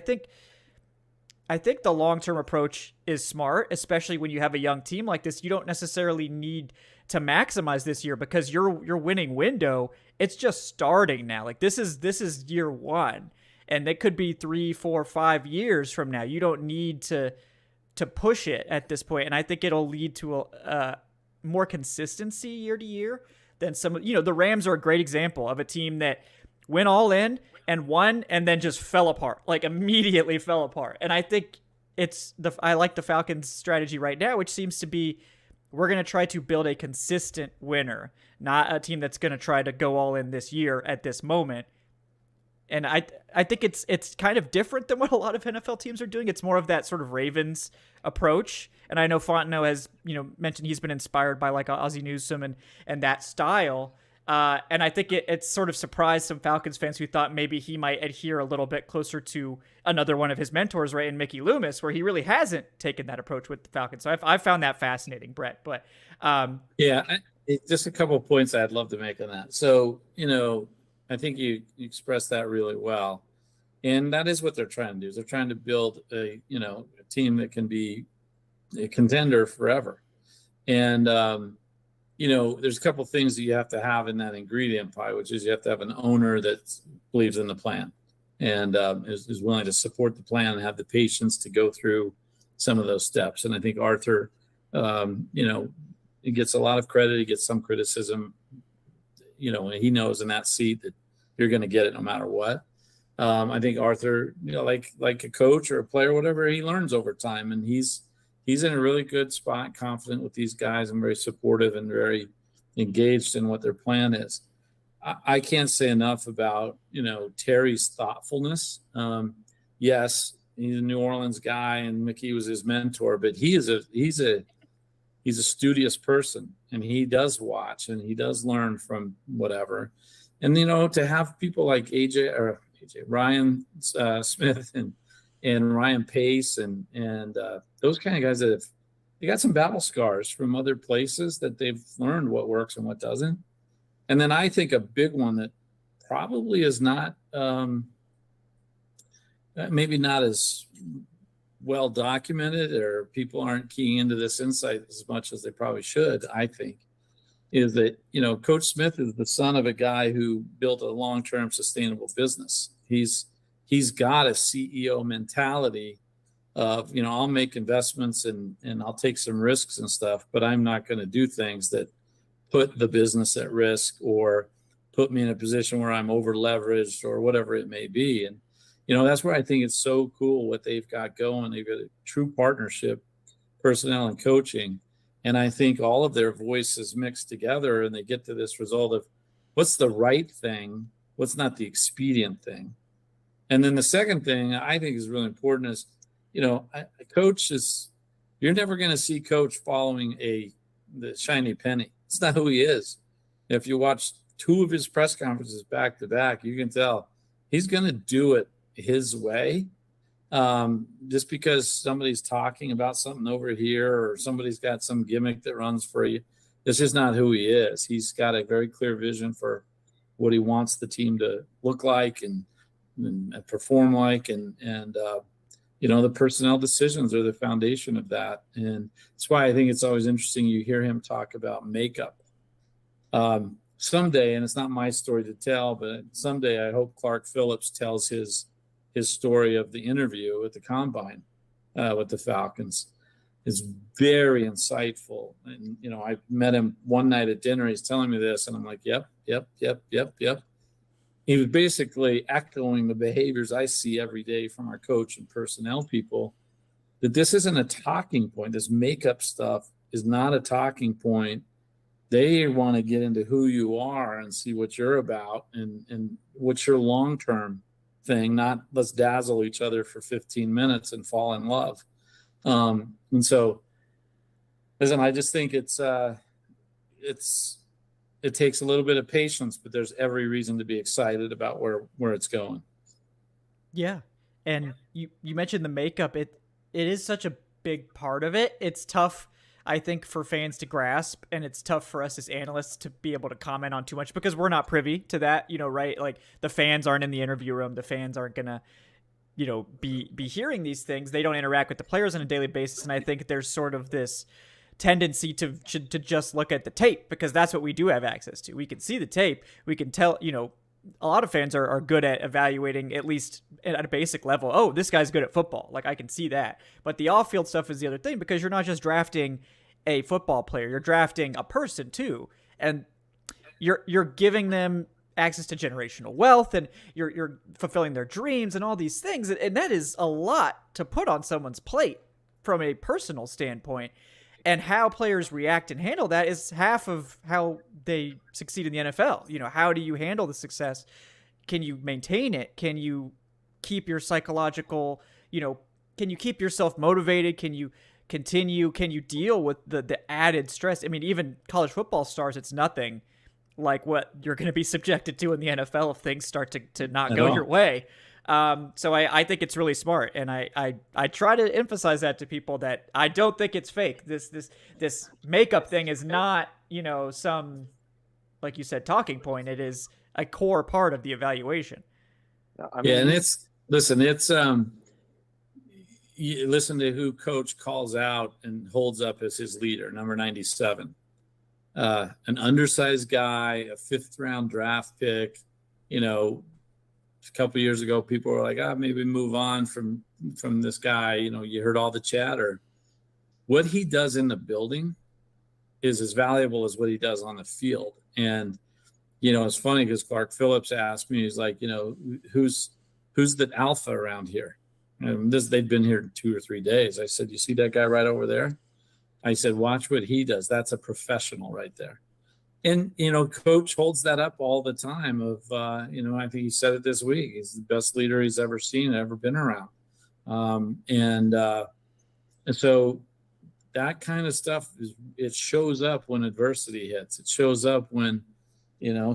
think the long-term approach is smart, especially when you have a young team like this. You don't necessarily need to maximize this year because your winning window, it's just starting now. Like, this is year one, and it could be 3, 4, 5 years from now. You don't need to push it at this point. And I think it'll lead to a more consistency year to year than some, the Rams are a great example of a team that went all in and won and then just fell apart, like immediately fell apart. And I think I like the Falcons strategy right now, which seems to be we're going to try to build a consistent winner, not a team that's going to try to go all in this year at this moment. And I think it's kind of different than what a lot of NFL teams are doing. It's more of that sort of Ravens approach. And I know Fontenot has, mentioned he's been inspired by like Ozzie Newsome and that style. And I think it's sort of surprised some Falcons fans who thought maybe he might adhere a little bit closer to another one of his mentors, right, in Mickey Loomis, where he really hasn't taken that approach with the Falcons. So I found that fascinating, Brett. But just a couple of points I'd love to make on that. So, I think you expressed that really well. And that is what they're trying to do. Is they're trying to build a team that can be a contender forever. And, there's a couple of things that you have to have in that ingredient pie, which is you have to have an owner that believes in the plan and is willing to support the plan and have the patience to go through some of those steps. And I think Arthur, he gets a lot of credit. He gets some criticism. He knows in that seat that you're going to get it no matter what. I think Arthur, like a coach or a player, whatever, he learns over time, and he's in a really good spot, confident with these guys and very supportive and very engaged in what their plan is. I can't say enough about, Terry's thoughtfulness. Yes, he's a New Orleans guy and Mickey was his mentor, but he's a studious person, and he does watch and he does learn from whatever. And, to have people like Ryan Smith and Ryan Pace and those kind of guys that they got some battle scars from other places that they've learned what works and what doesn't. And then I think a big one that probably is not maybe not as well documented, or people aren't keying into this insight as much as they probably should, I think, is that, Coach Smith is the son of a guy who built a long-term sustainable business. He's got a CEO mentality of, I'll make investments and I'll take some risks and stuff, but I'm not going to do things that put the business at risk or put me in a position where I'm over leveraged or whatever it may be. And, that's where I think it's so cool what they've got going. They've got a true partnership, personnel and coaching. And I think all of their voices mixed together, and they get to this result of what's the right thing, what's not the expedient thing. And then the second thing I think is really important is, a coach is, you're never going to see coach following the shiny penny. It's not who he is. If you watch two of his press conferences back to back, you can tell he's going to do it his way. Just because somebody's talking about something over here or somebody's got some gimmick that runs for you, this is not who he is. He's got a very clear vision for what he wants the team to look like and perform like. And the personnel decisions are the foundation of that. And that's why I think it's always interesting. You hear him talk about makeup. Someday, and it's not my story to tell, but someday I hope Clark Phillips tells his story of the interview at the Combine with the Falcons. Is very insightful. And, I met him one night at dinner. He's telling me this, and I'm like, yep. He was basically echoing the behaviors I see every day from our coach and personnel people, that this isn't a talking point. This makeup stuff is not a talking point. They want to get into who you are and see what you're about and what's your long-term thing, not let's dazzle each other for 15 minutes and fall in love. And so, listen, I just think it takes a little bit of patience, but there's every reason to be excited about where it's going. Yeah. And you mentioned the makeup. It is such a big part of it. It's tough, I think, for fans to grasp, and it's tough for us as analysts to be able to comment on too much because we're not privy to that, right? Like the fans aren't in the interview room. The fans aren't going to, be hearing these things. They don't interact with the players on a daily basis. And I think there's sort of this tendency to just look at the tape because that's what we do have access to. We can see the tape. We can tell, a lot of fans are good at evaluating, at least at a basic level. Oh, this guy's good at football. Like I can see that. But the off-field stuff is the other thing because you're not just drafting a football player. You're drafting a person too. And you're giving them access to generational wealth and you're fulfilling their dreams and all these things. And that is a lot to put on someone's plate from a personal standpoint. And how players react and handle that is half of how they succeed in the NFL. How do you handle the success? Can you maintain it? Can you keep your psychological, can you keep yourself motivated? Can you continue? Can you deal with the added stress? I mean, even college football stars, it's nothing like what you're going to be subjected to in the NFL if things start to not go your way. So I think it's really smart, and I try to emphasize that to people, that I don't think it's fake. This makeup thing is not, some, like you said, talking point. It is a core part of the evaluation. And you listen to who coach calls out and holds up as his leader, number 97. An undersized guy, a 5th round draft pick. A couple of years ago, people were like, maybe move on from this guy. You heard all the chatter. What he does in the building is as valuable as what he does on the field. And, it's funny because Clark Phillips asked me, he's like, who's the alpha around here? And they'd been here 2 or 3 days. I said, you see that guy right over there? I said, watch what he does. That's a professional right there. And, coach holds that up all the time of, I think he said it this week. He's the best leader he's ever seen, ever been around. And so that kind of stuff, it shows up when adversity hits. It shows up when,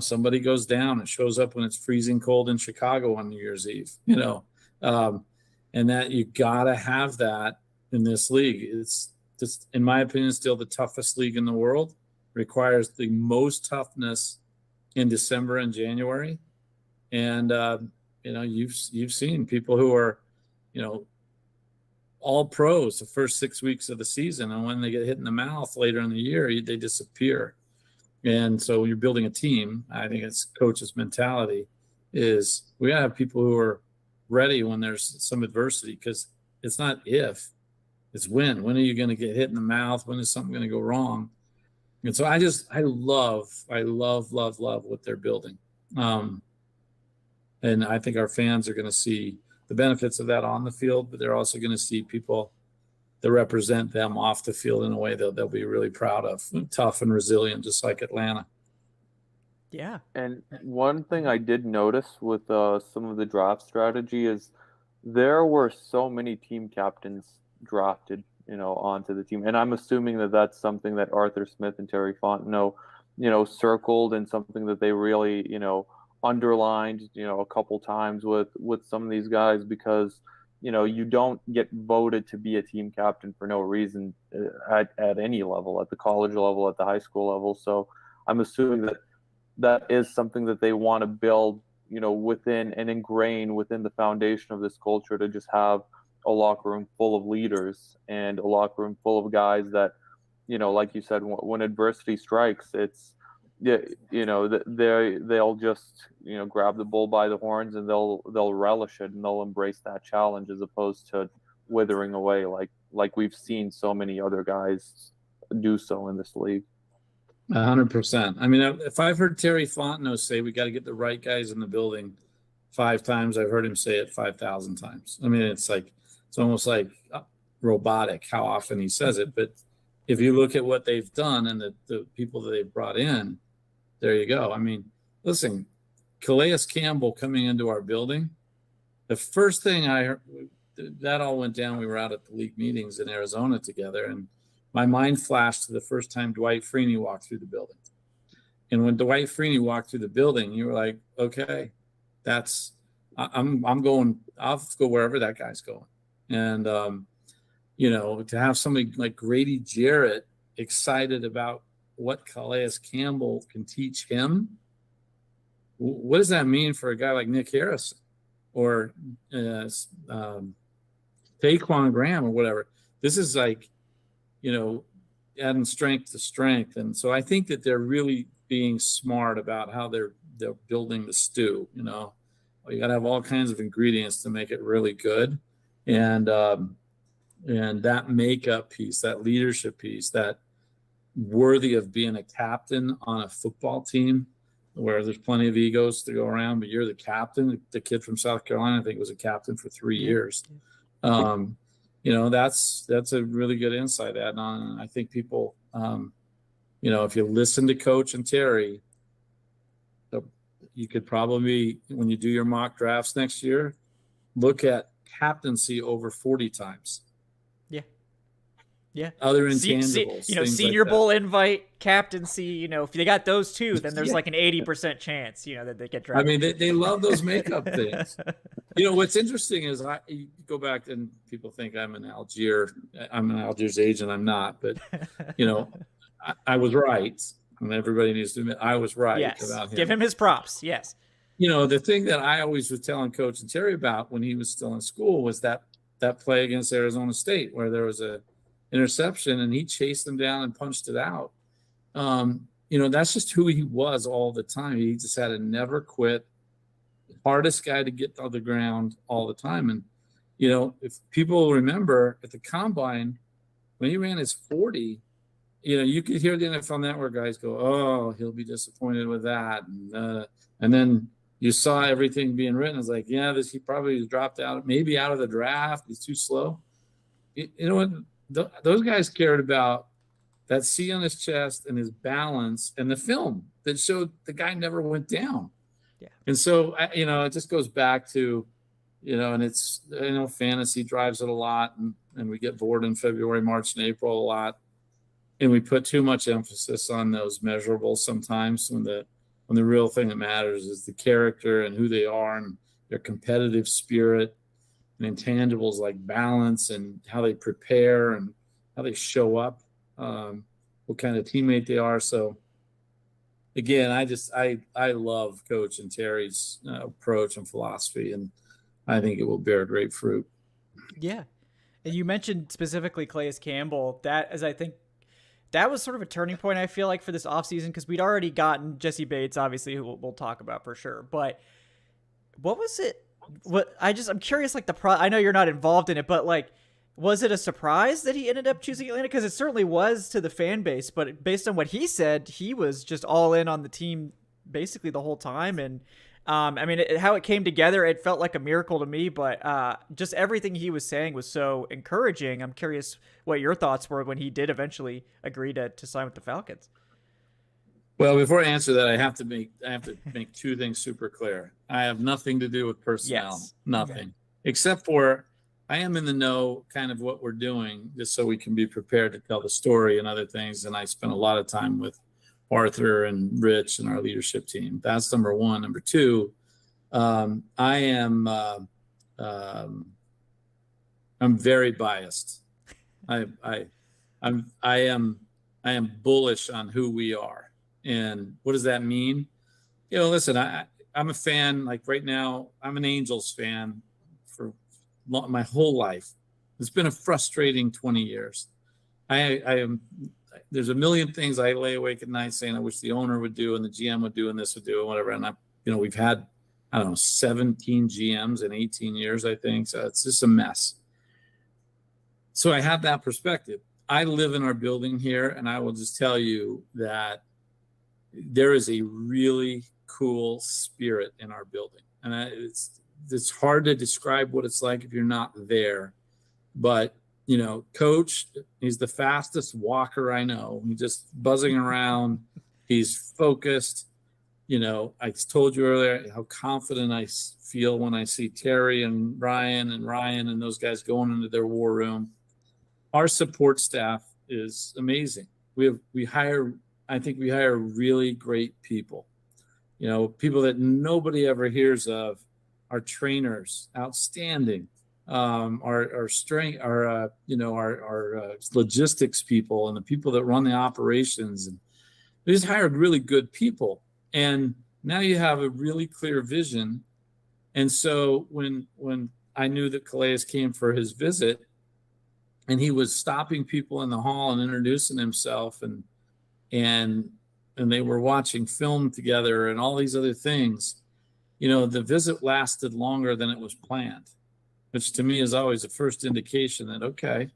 somebody goes down. It shows up when it's freezing cold in Chicago on New Year's Eve, and that you got to have that in this league. It's just, in my opinion, still the toughest league in the world. Requires the most toughness in December and January. And, you've seen people who are, all pros the first 6 weeks of the season. And when they get hit in the mouth later in the year, they disappear. And so when you're building a team, I think it's coach's mentality is we got to have people who are ready when there's some adversity, because it's not if, it's when. When are you going to get hit in the mouth? When is something going to go wrong? And so I love what they're building. And I think our fans are going to see the benefits of that on the field, but they're also going to see people that represent them off the field in a way that they'll be really proud of. Tough and resilient, just like Atlanta. Yeah. And one thing I did notice with some of the draft strategy is there were so many team captains drafted, onto the team. And I'm assuming that that's something that Arthur Smith and Terry Fontenot, circled, and something that they really, underlined, a couple times with some of these guys, because, you don't get voted to be a team captain for no reason at any level, at the college level, at the high school level. So I'm assuming that is something that they want to build, within and ingrain within the foundation of this culture, to just have a locker room full of leaders and a locker room full of guys that, like you said, when adversity strikes, it's, they'll just, grab the bull by the horns, and they'll relish it, and they'll embrace that challenge, as opposed to withering away like we've seen so many other guys do so in this league. 100%. I mean, if I've heard Terry Fontenot say we got to get the right guys in the building 5 times, I've heard him say it 5,000 times. I mean, it's almost like robotic how often he says it. But if you look at what they've done and the people that they've brought in, there you go. I mean, listen, Calais Campbell coming into our building, the first thing I heard, that all went down. We were out at the league meetings in Arizona together, and my mind flashed to the first time Dwight Freeney walked through the building. And when Dwight Freeney walked through the building, you were like, okay, I'm going, I'll go wherever that guy's going. And, to have somebody like Grady Jarrett excited about what Calais Campbell can teach him, what does that mean for a guy like Nick Harrison or Taquan Graham or whatever? This is like, adding strength to strength. And so I think that they're really being smart about how they're building the stew. You got to have all kinds of ingredients to make it really good. And that makeup piece, that leadership piece, that worthy of being a captain on a football team where there's plenty of egos to go around, but you're the captain. The kid from South Carolina, I think, was a captain for 3 years. that's a really good insight, Adnan. And I think people, if you listen to Coach and Terry, you could probably, when you do your mock drafts next year, look at captaincy over 40 times. Yeah. Other intangibles. Senior Bowl invite, captaincy, if they got those two, then there's like an 80% chance, that they get drafted. I mean, they love those makeup things. What's interesting is you go back and people think I'm an Algiers agent. I'm not, but I was right. And everybody needs to admit I was right about him. Give him his props. Yes. The thing that I always was telling Coach and Terry about when he was still in school was that play against Arizona State where there was a interception and he chased them down and punched it out. That's just who he was all the time. He just had a never quit, hardest guy to get on the ground all the time. And, if people remember at the combine, when he ran his 40, you could hear the NFL Network guys go, oh, he'll be disappointed with that. And then you saw everything being written. It's like, he probably dropped out, maybe out of the draft. He's too slow. You know what? Those guys cared about that C on his chest and his balance and the film that showed the guy never went down. Yeah. And so, it just goes back to, and it's, fantasy drives it a lot and we get bored in February, March, and April a lot. And we put too much emphasis on those measurables sometimes when the real thing that matters is the character and who they are and their competitive spirit. And intangibles like balance and how they prepare and how they show up, what kind of teammate they are. So again, I love Coach and Terry's approach and philosophy, and I think it will bear great fruit. Yeah. And you mentioned specifically Calais Campbell. I think that was sort of a turning point, I feel like, for this offseason, because we'd already gotten Jesse Bates, obviously, who we'll talk about for sure. But what was it? I'm curious, I know you're not involved in it, but was it a surprise that he ended up choosing Atlanta? Because it certainly was to the fan base, but based on what he said, he was just all in on the team basically the whole time. And how it came together, it felt like a miracle to me, but just everything he was saying was so encouraging. I'm curious what your thoughts were when he did eventually agree to sign with the Falcons. Well, before I answer that, I have to make two things super clear. I have nothing to do with personnel, nothing, okay. Except for I am in the know kind of what we're doing just so we can be prepared to tell the story and other things. And I spent a lot of time with Arthur and Rich and our leadership team. That's number one. Number two, I'm very biased. I am bullish on who we are. And what does that mean? Listen, I'm a fan. Like right now, I'm an Angels fan for my whole life. It's been a frustrating 20 years. There's a million things I lay awake at night saying I wish the owner would do and the GM would do and this would do and whatever. And we've had, 17 GMs in 18 years, I think. So it's just a mess. So I have that perspective. I live in our building here, and I will just tell you that there is a really cool spirit in our building. And it's hard to describe what it's like if you're not there. But, Coach, he's the fastest walker I know. He's just buzzing around. He's focused. I told you earlier how confident I feel when I see Terry and Ryan and those guys going into their war room. Our support staff is amazing. We hire really great people. People that nobody ever hears of. Our trainers, outstanding. Our logistics people and the people that run the operations, and we just hired really good people. And now you have a really clear vision. And so when I knew that Calais came for his visit, and he was stopping people in the hall and introducing himself, and they were watching film together and all these other things, the visit lasted longer than it was planned, which to me is always the first indication that, okay,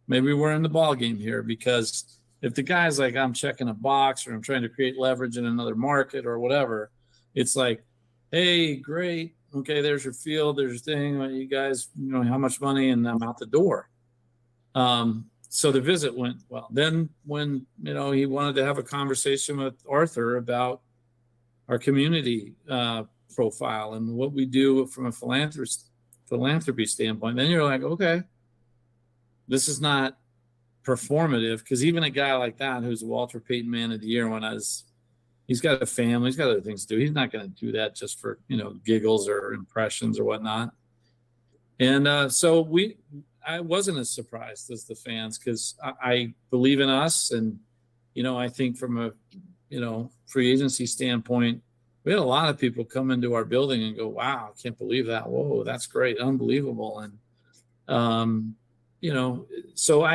maybe we're in the ball game here. Because if the guy's like, I'm checking a box or I'm trying to create leverage in another market or whatever, it's like, hey, great. Okay, there's your field. There's your thing. You guys, how much money? And I'm out the door. So the visit went well. Then when, he wanted to have a conversation with Arthur about our community profile and what we do from a philanthropy standpoint, then you're like, okay, this is not performative, because even a guy like that, who's a Walter Payton Man of the Year, he's got a family, he's got other things to do. He's not going to do that just for, giggles or impressions or whatnot. And so I wasn't as surprised as the fans, because I believe in us. And, I think from a, free agency standpoint, we had a lot of people come into our building and go, wow, I can't believe that. Whoa, that's great. Unbelievable. And, so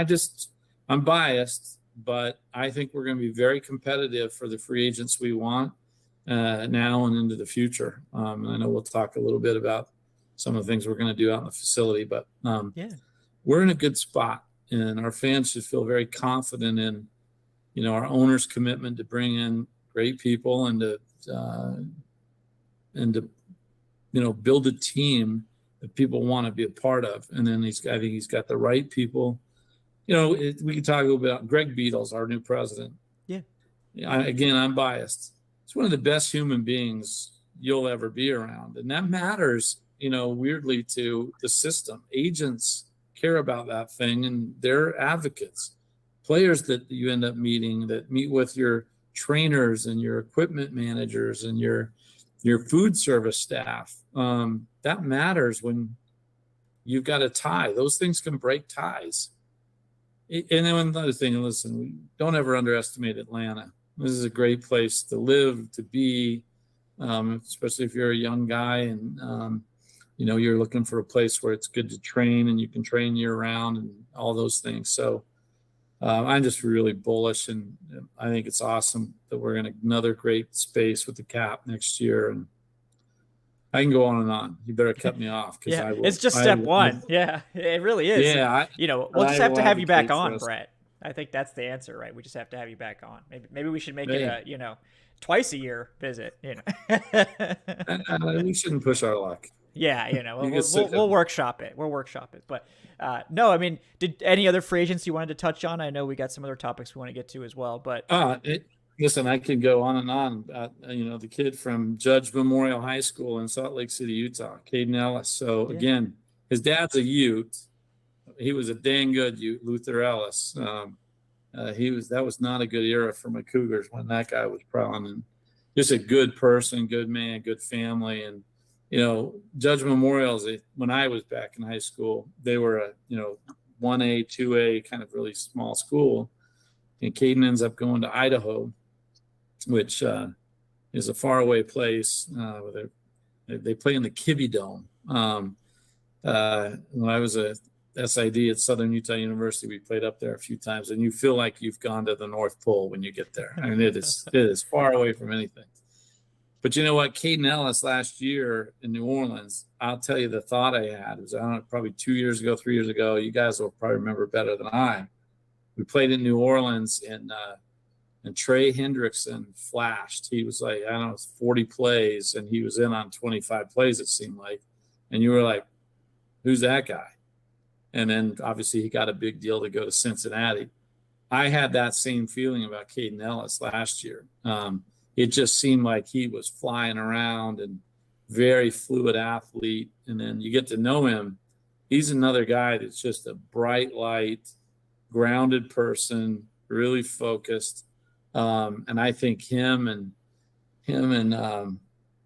I'm biased, but I think we're going to be very competitive for the free agents we want now and into the future. And I know we'll talk a little bit about some of the things we're going to do out in the facility, but we're in a good spot, and our fans should feel very confident in, our owner's commitment to bring in great people and to build a team that people want to be a part of. And then I think he's got the right people. We can talk a little bit about Greg Beadle's our new president. Yeah. I'm biased. He's one of the best human beings you'll ever be around. And that matters, weirdly, to the system. Agents care about that thing, and they're advocates. Players that you end up meeting, that meet with your trainers and your equipment managers and your food service staff. That matters when you've got a tie. Those things can break ties. And then another thing, listen, don't ever underestimate Atlanta. This is a great place to live, to be, especially if you're a young guy and, you're looking for a place where it's good to train and you can train year round and all those things. So I'm just really bullish, and I think it's awesome that we're in another great space with the cap next year. And I can go on and on. You better cut me off, because I will. It's just step one. Yeah, it really is. Yeah, we'll just have to have you back on, Brett. I think that's the answer, right? We just have to have you back on. Maybe we should make it a twice a year visit. We shouldn't push our luck. Yeah, we'll workshop it. We'll workshop it. But no, did any other free agents you wanted to touch on? I know we got some other topics we want to get to as well. But listen, I could go on and on about the kid from Judge Memorial High School in Salt Lake City, Utah, Caden Ellis. So again, his dad's a Ute. He was a dang good Ute, Luther Ellis. That was not a good era for my Cougars when that guy was prowling. And just a good person, good man, good family. And Judge Memorial's, when I was back in high school, they were a 1A, 2A kind of really small school. And Caden ends up going to Idaho, which is a faraway place. They play in the Kibbe Dome. When I was a SID at Southern Utah University, we played up there a few times, and you feel like you've gone to the North Pole when you get there. It is far away from anything. But you know what? Caden Ellis last year in New Orleans, I'll tell you the thought I had. It was, probably 2 years ago, 3 years ago. You guys will probably remember better than I. We played in New Orleans, and Trey Hendrickson flashed. He was like, 40 plays, and he was in on 25 plays, it seemed like. And you were like, who's that guy? And then obviously he got a big deal to go to Cincinnati. I had that same feeling about Caden Ellis last year. It just seemed like he was flying around and very fluid athlete. And then you get to know him. He's another guy that's just a bright light, grounded person, really focused. And I think him and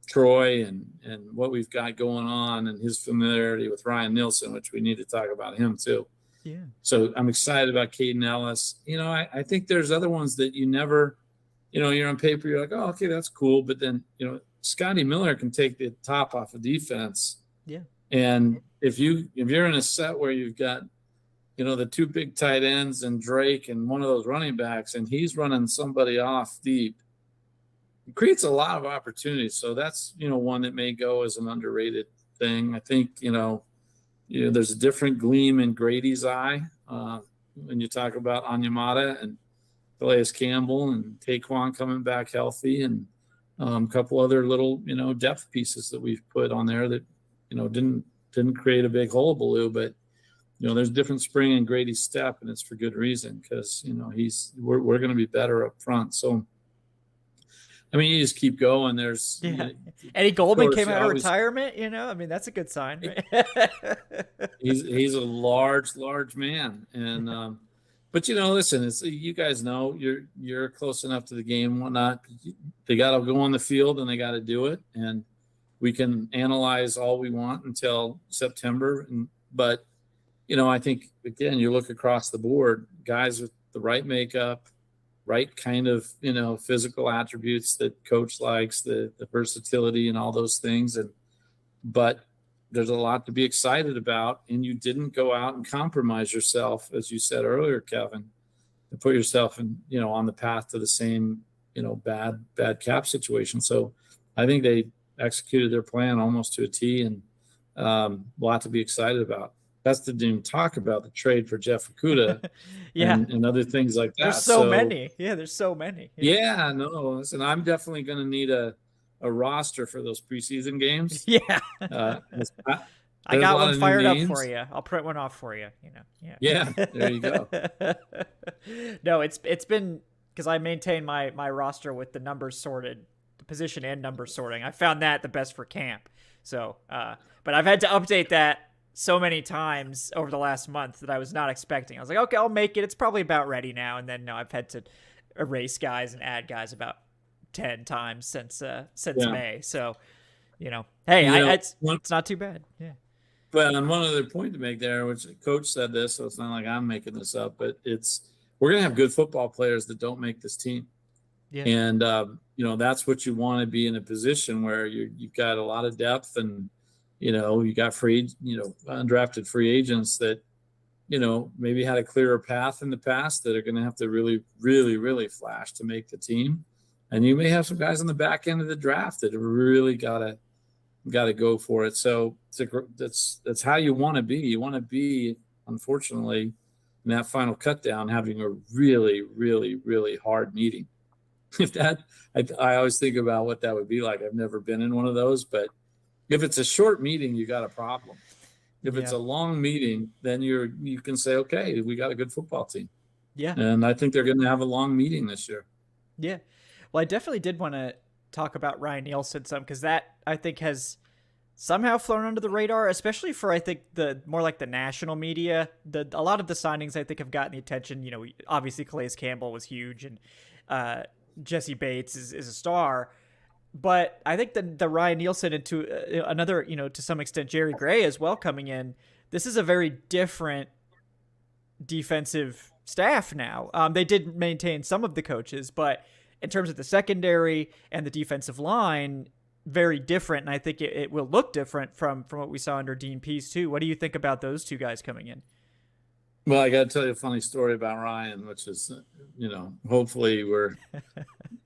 Troy and what we've got going on, and his familiarity with Ryan Nielsen, which we need to talk about him too. Yeah. So I'm excited about Caden Ellis. I think there's other ones that you never, you're on paper, you're like, oh, okay, that's cool. But then, Scotty Miller can take the top off of defense. Yeah. And if you're in a set where you've got, the two big tight ends and Drake and one of those running backs, and he's running somebody off deep, it creates a lot of opportunities. So that's, one that may go as an underrated thing. I think, there's a different gleam in Grady's eye when you talk about Onyemata and Calais Campbell and Taquan coming back healthy, and a couple other little, depth pieces that we've put on there that, didn't create a big hullabaloo, but, there's different spring in Grady's step, and it's for good reason, because we're going to be better up front. So, I mean, you just keep going. There's Eddie Goldman came out of retirement. I mean, that's a good sign. Right? he's a large man, and but listen, you guys know you're close enough to the game, whatnot. They got to go on the field and they got to do it, and we can analyze all we want until September, but. I think, again, you look across the board, guys with the right makeup, right kind of, physical attributes that coach likes, the versatility and all those things. But there's a lot to be excited about. And you didn't go out and compromise yourself, as you said earlier, Kevin, and put yourself on the path to the same, bad cap situation. So I think they executed their plan almost to a T, and a lot to be excited about. That's to even talk about the trade for Jeff Okudah and other things like that. There's so many. Yeah, there's so many. Yeah, no, listen, I'm definitely going to need a roster for those preseason games. Yeah. I got one fired up for you. I'll print one off for you. Yeah, there you go. No, it's been, because I maintain my roster with the numbers sorted, the position and number sorting. I found that the best for camp. So, but I've had to update that so many times over the last month that I was not expecting. I was like, okay, I'll make it. It's probably about ready now. And then I've had to erase guys and add guys about 10 times since May. So, hey, it's not too bad. Yeah. But on one other point to make there, which coach said this, so it's not like I'm making this up, but we're going to have good football players that don't make this team. Yeah. And, that's what you want to be, in a position where you've got a lot of depth, and, you got undrafted free agents that, maybe had a clearer path in the past that are going to have to really, really, really flash to make the team. And you may have some guys on the back end of the draft that have really got to go for it. So that's how you want to be. You want to be, unfortunately, in that final cut down, having a really, really, really hard meeting. I always think about what that would be like. I've never been in one of those, but if it's a short meeting, you got a problem. If it's a long meeting, then you can say, okay, we got a good football team. Yeah. And I think they're going to have a long meeting this year. Yeah. Well, I definitely did want to talk about Ryan Nielsen some, because that, I think, has somehow flown under the radar, especially for, I think, the more like the national media. A lot of the signings, I think, have gotten the attention. Obviously Calais Campbell was huge, and Jesse Bates is a star. But I think the Ryan Nielsen, and to another, to some extent, Jerry Gray as well coming in, this is a very different defensive staff now. They did maintain some of the coaches, but in terms of the secondary and the defensive line, very different. And I think it will look different from what we saw under Dean Pease too. What do you think about those two guys coming in? Well, I got to tell you a funny story about Ryan, which is, hopefully we're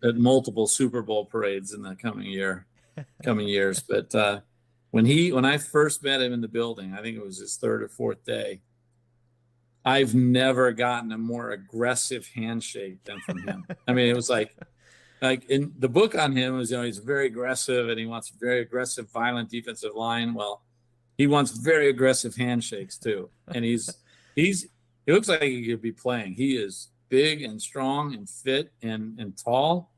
at multiple Super Bowl parades in the coming years. But when I first met him in the building, I think it was his third or fourth day, I've never gotten a more aggressive handshake than from him. I mean, it was like in the book on him was, he's very aggressive and he wants very aggressive, violent defensive line. Well, he wants very aggressive handshakes too. And he looks like he could be playing. He is big and strong and fit and tall.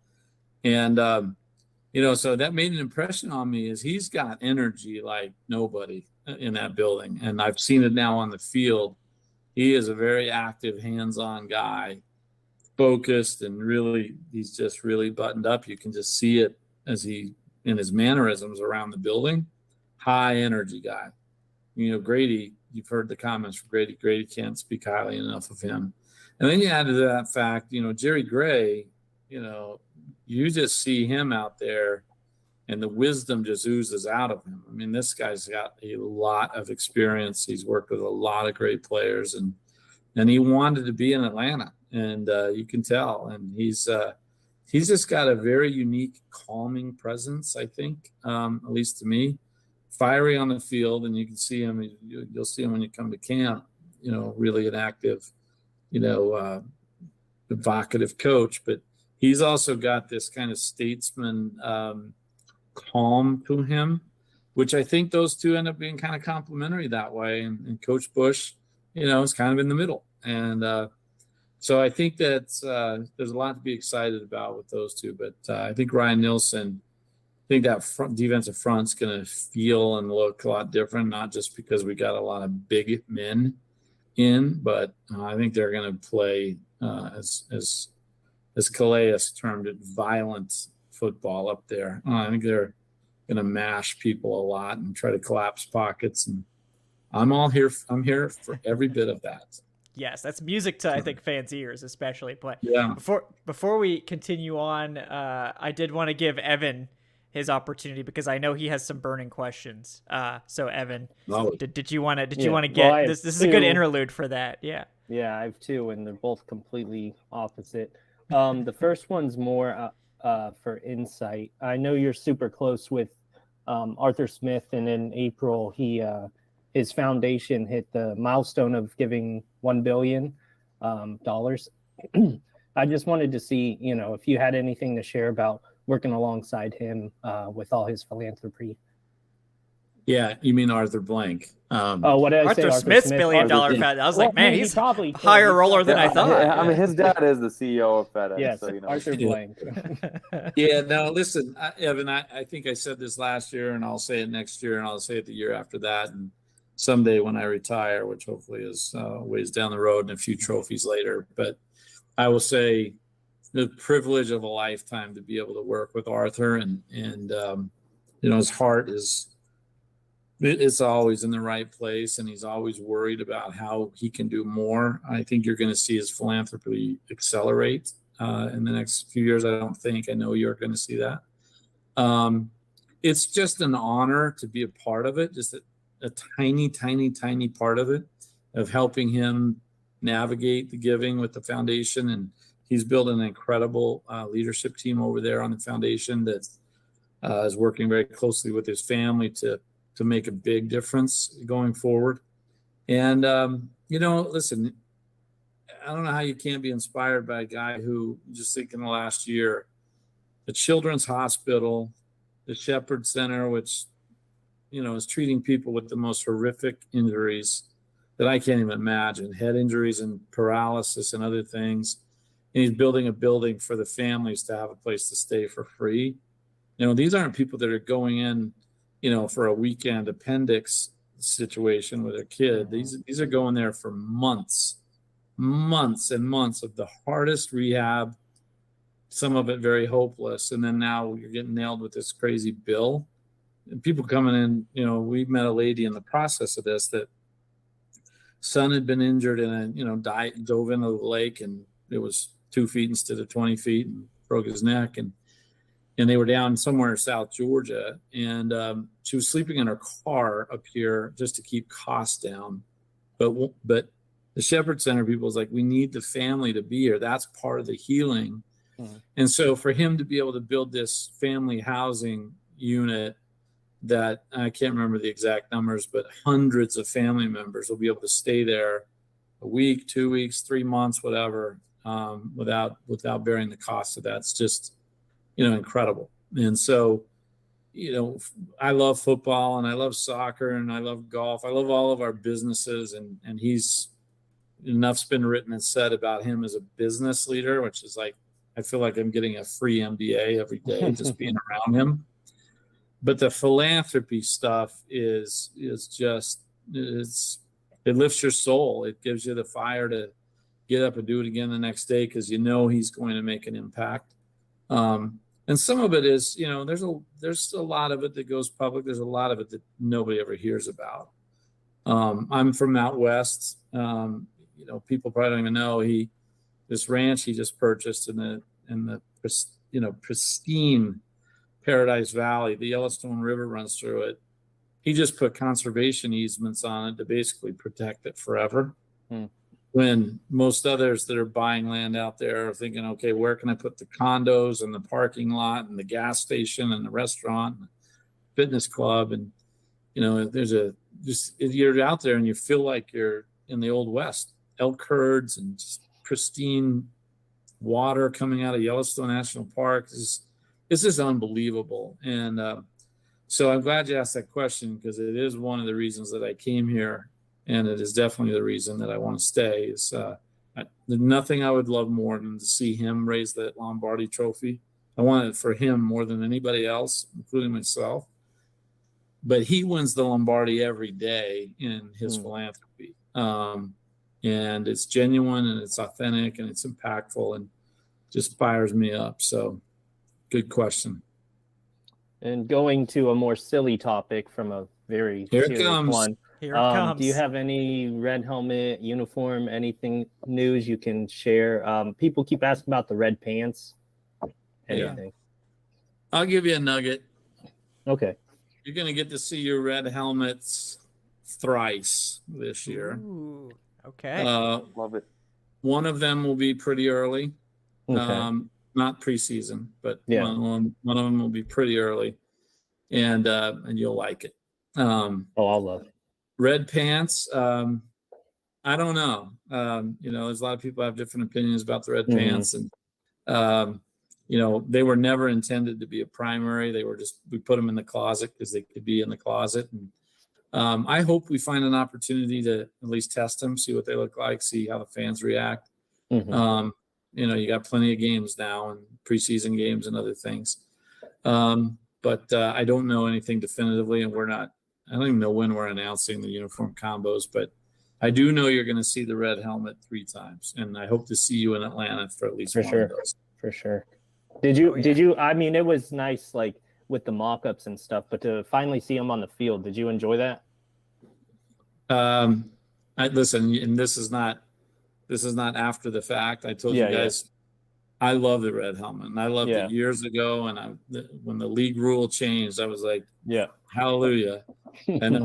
And, so that made an impression on me, is he's got energy like nobody in that building. And I've seen it now on the field. He is a very active, hands-on guy, focused, and really, he's just really buttoned up. You can just see it in his mannerisms around the building. High energy guy. Grady, you've heard the comments from Grady. Grady can't speak highly enough of him. And then you add to that fact, Jerry Gray, you just see him out there and the wisdom just oozes out of him. I mean, this guy's got a lot of experience. He's worked with a lot of great players, and he wanted to be in Atlanta, and you can tell. And he's just got a very unique, calming presence, I think, at least to me. Fiery on the field, and you can see him. You'll see him when you come to camp. Really an active, evocative coach. But he's also got this kind of statesman calm to him, which I think those two end up being kind of complementary that way. And Coach Bush, it's kind of in the middle. And so I think that there's a lot to be excited about with those two. But I think Ryan Nielsen, I think that defensive front's going to feel and look a lot different, not just because we got a lot of big men in, but I think they're going to play as Calais termed it, violent football up there. I think they're going to mash people a lot and try to collapse pockets. And I'm here for every bit of that. Yes, that's music to, I think, fans' ears, especially. But yeah. Before we continue on, I did want to give Evan his opportunity because I know he has some burning questions. So Evan, did you want to get this? This is a good interlude for that. Yeah. Yeah, I have two, and they're both completely opposite. The first one's more for insight. I know you're super close with Arthur Smith, and in April his foundation hit the milestone of giving $1 billion. I just wanted to see, if you had anything to share about working alongside him with all his philanthropy. Yeah, you mean Arthur Blank? What did I say? Arthur Smith's $1 billion foundation. I was like, man, he's probably a higher roller than I thought. I mean, his dad is the CEO of FedEx. Yes, so, Arthur Blank. Yeah, no, listen, Evan, I think I said this last year, and I'll say it next year, and I'll say it the year after that, and someday when I retire, which hopefully is ways down the road and a few trophies later. But I will say the privilege of a lifetime to be able to work with Arthur, and his heart it's always in the right place, and he's always worried about how he can do more. I think you're going to see his philanthropy accelerate in the next few years. I know you're going to see that. It's just an honor to be a part of it, just a tiny, tiny, tiny part of it, of helping him navigate the giving with the foundation. And he's built an incredible leadership team over there on the foundation that is working very closely with his family to make a big difference going forward. And, listen, I don't know how you can't be inspired by a guy who, just think in the last year, the Children's Hospital, the Shepherd Center, which, is treating people with the most horrific injuries that I can't even imagine, head injuries and paralysis and other things. And he's building a building for the families to have a place to stay for free. These aren't people that are going in, for a weekend appendix situation with a kid. These are going there for months and months of the hardest rehab, some of it very hopeless. And then now you're getting nailed with this crazy bill. And people coming in, we met a lady in the process of this that son had been injured and dove into the lake, and it was 2 feet instead of 20 feet and broke his neck. And they were down somewhere in South Georgia, and she was sleeping in her car up here just to keep costs down. But the Shepherd Center people was like, we need the family to be here. That's part of the healing. Mm-hmm. And so for him to be able to build this family housing unit that, I can't remember the exact numbers, but hundreds of family members will be able to stay there a week, 2 weeks, 3 months, whatever, without bearing the cost of that. It's just, incredible. And so, I love football, and I love soccer, and I love golf. I love all of our businesses, and enough's been written and said about him as a business leader, which is like, I feel like I'm getting a free MBA every day just being around him. But the philanthropy stuff is just, it lifts your soul. It gives you the fire to get up and do it again the next day, because he's going to make an impact. And some of it is, there's a lot of it that goes public. There's a lot of it that nobody ever hears about. I'm from out west. People probably don't even know this ranch he just purchased in the pristine Paradise Valley. The Yellowstone River runs through it. He just put conservation easements on it to basically protect it forever. When most others that are buying land out there are thinking, okay, where can I put the condos and the parking lot and the gas station and the restaurant and the fitness club? And, you're out there and you feel like you're in the Old West. Elk herds and just pristine water coming out of Yellowstone National Park. This is unbelievable. And so I'm glad you asked that question, because it is one of the reasons that I came here and it is definitely the reason that I want to stay. Is there's nothing I would love more than to see him raise that Lombardi trophy. I want it for him more than anybody else, including myself. But he wins the Lombardi every day in his philanthropy. And it's genuine and it's authentic and it's impactful and just fires me up. So good question. And going to a more silly topic from a very serious one. Here it comes. Do you have any red helmet, uniform, anything news you can share? People keep asking about the red pants. Anything? Yeah. I'll give you a nugget. Okay. You're going to get to see your red helmets thrice this year. Ooh, okay. Love it. One of them will be pretty early. Okay. Not preseason, but Yeah. one of them will be pretty early, and you'll like it. I'll love it. Red pants. I don't know. There's a lot of people have different opinions about the red pants, and they were never intended to be a primary. We put them in the closet because they could be in the closet. And I hope we find an opportunity to at least test them, see what they look like, see how the fans react. You got plenty of games now and preseason games and other things. But I don't know anything definitively, and I don't even know when we're announcing the uniform combos, but I do know you're going to see the red helmet 3 times, and I hope to see you in Atlanta for at least one of those. For sure. Did you, I mean, it was nice, like with the mock-ups and stuff, but to finally see them on the field, did you enjoy that? Listen, and this is not after the fact. I told you guys, I love the red helmet, and I loved it years ago. And when the league rule changed, I was like, hallelujah. And then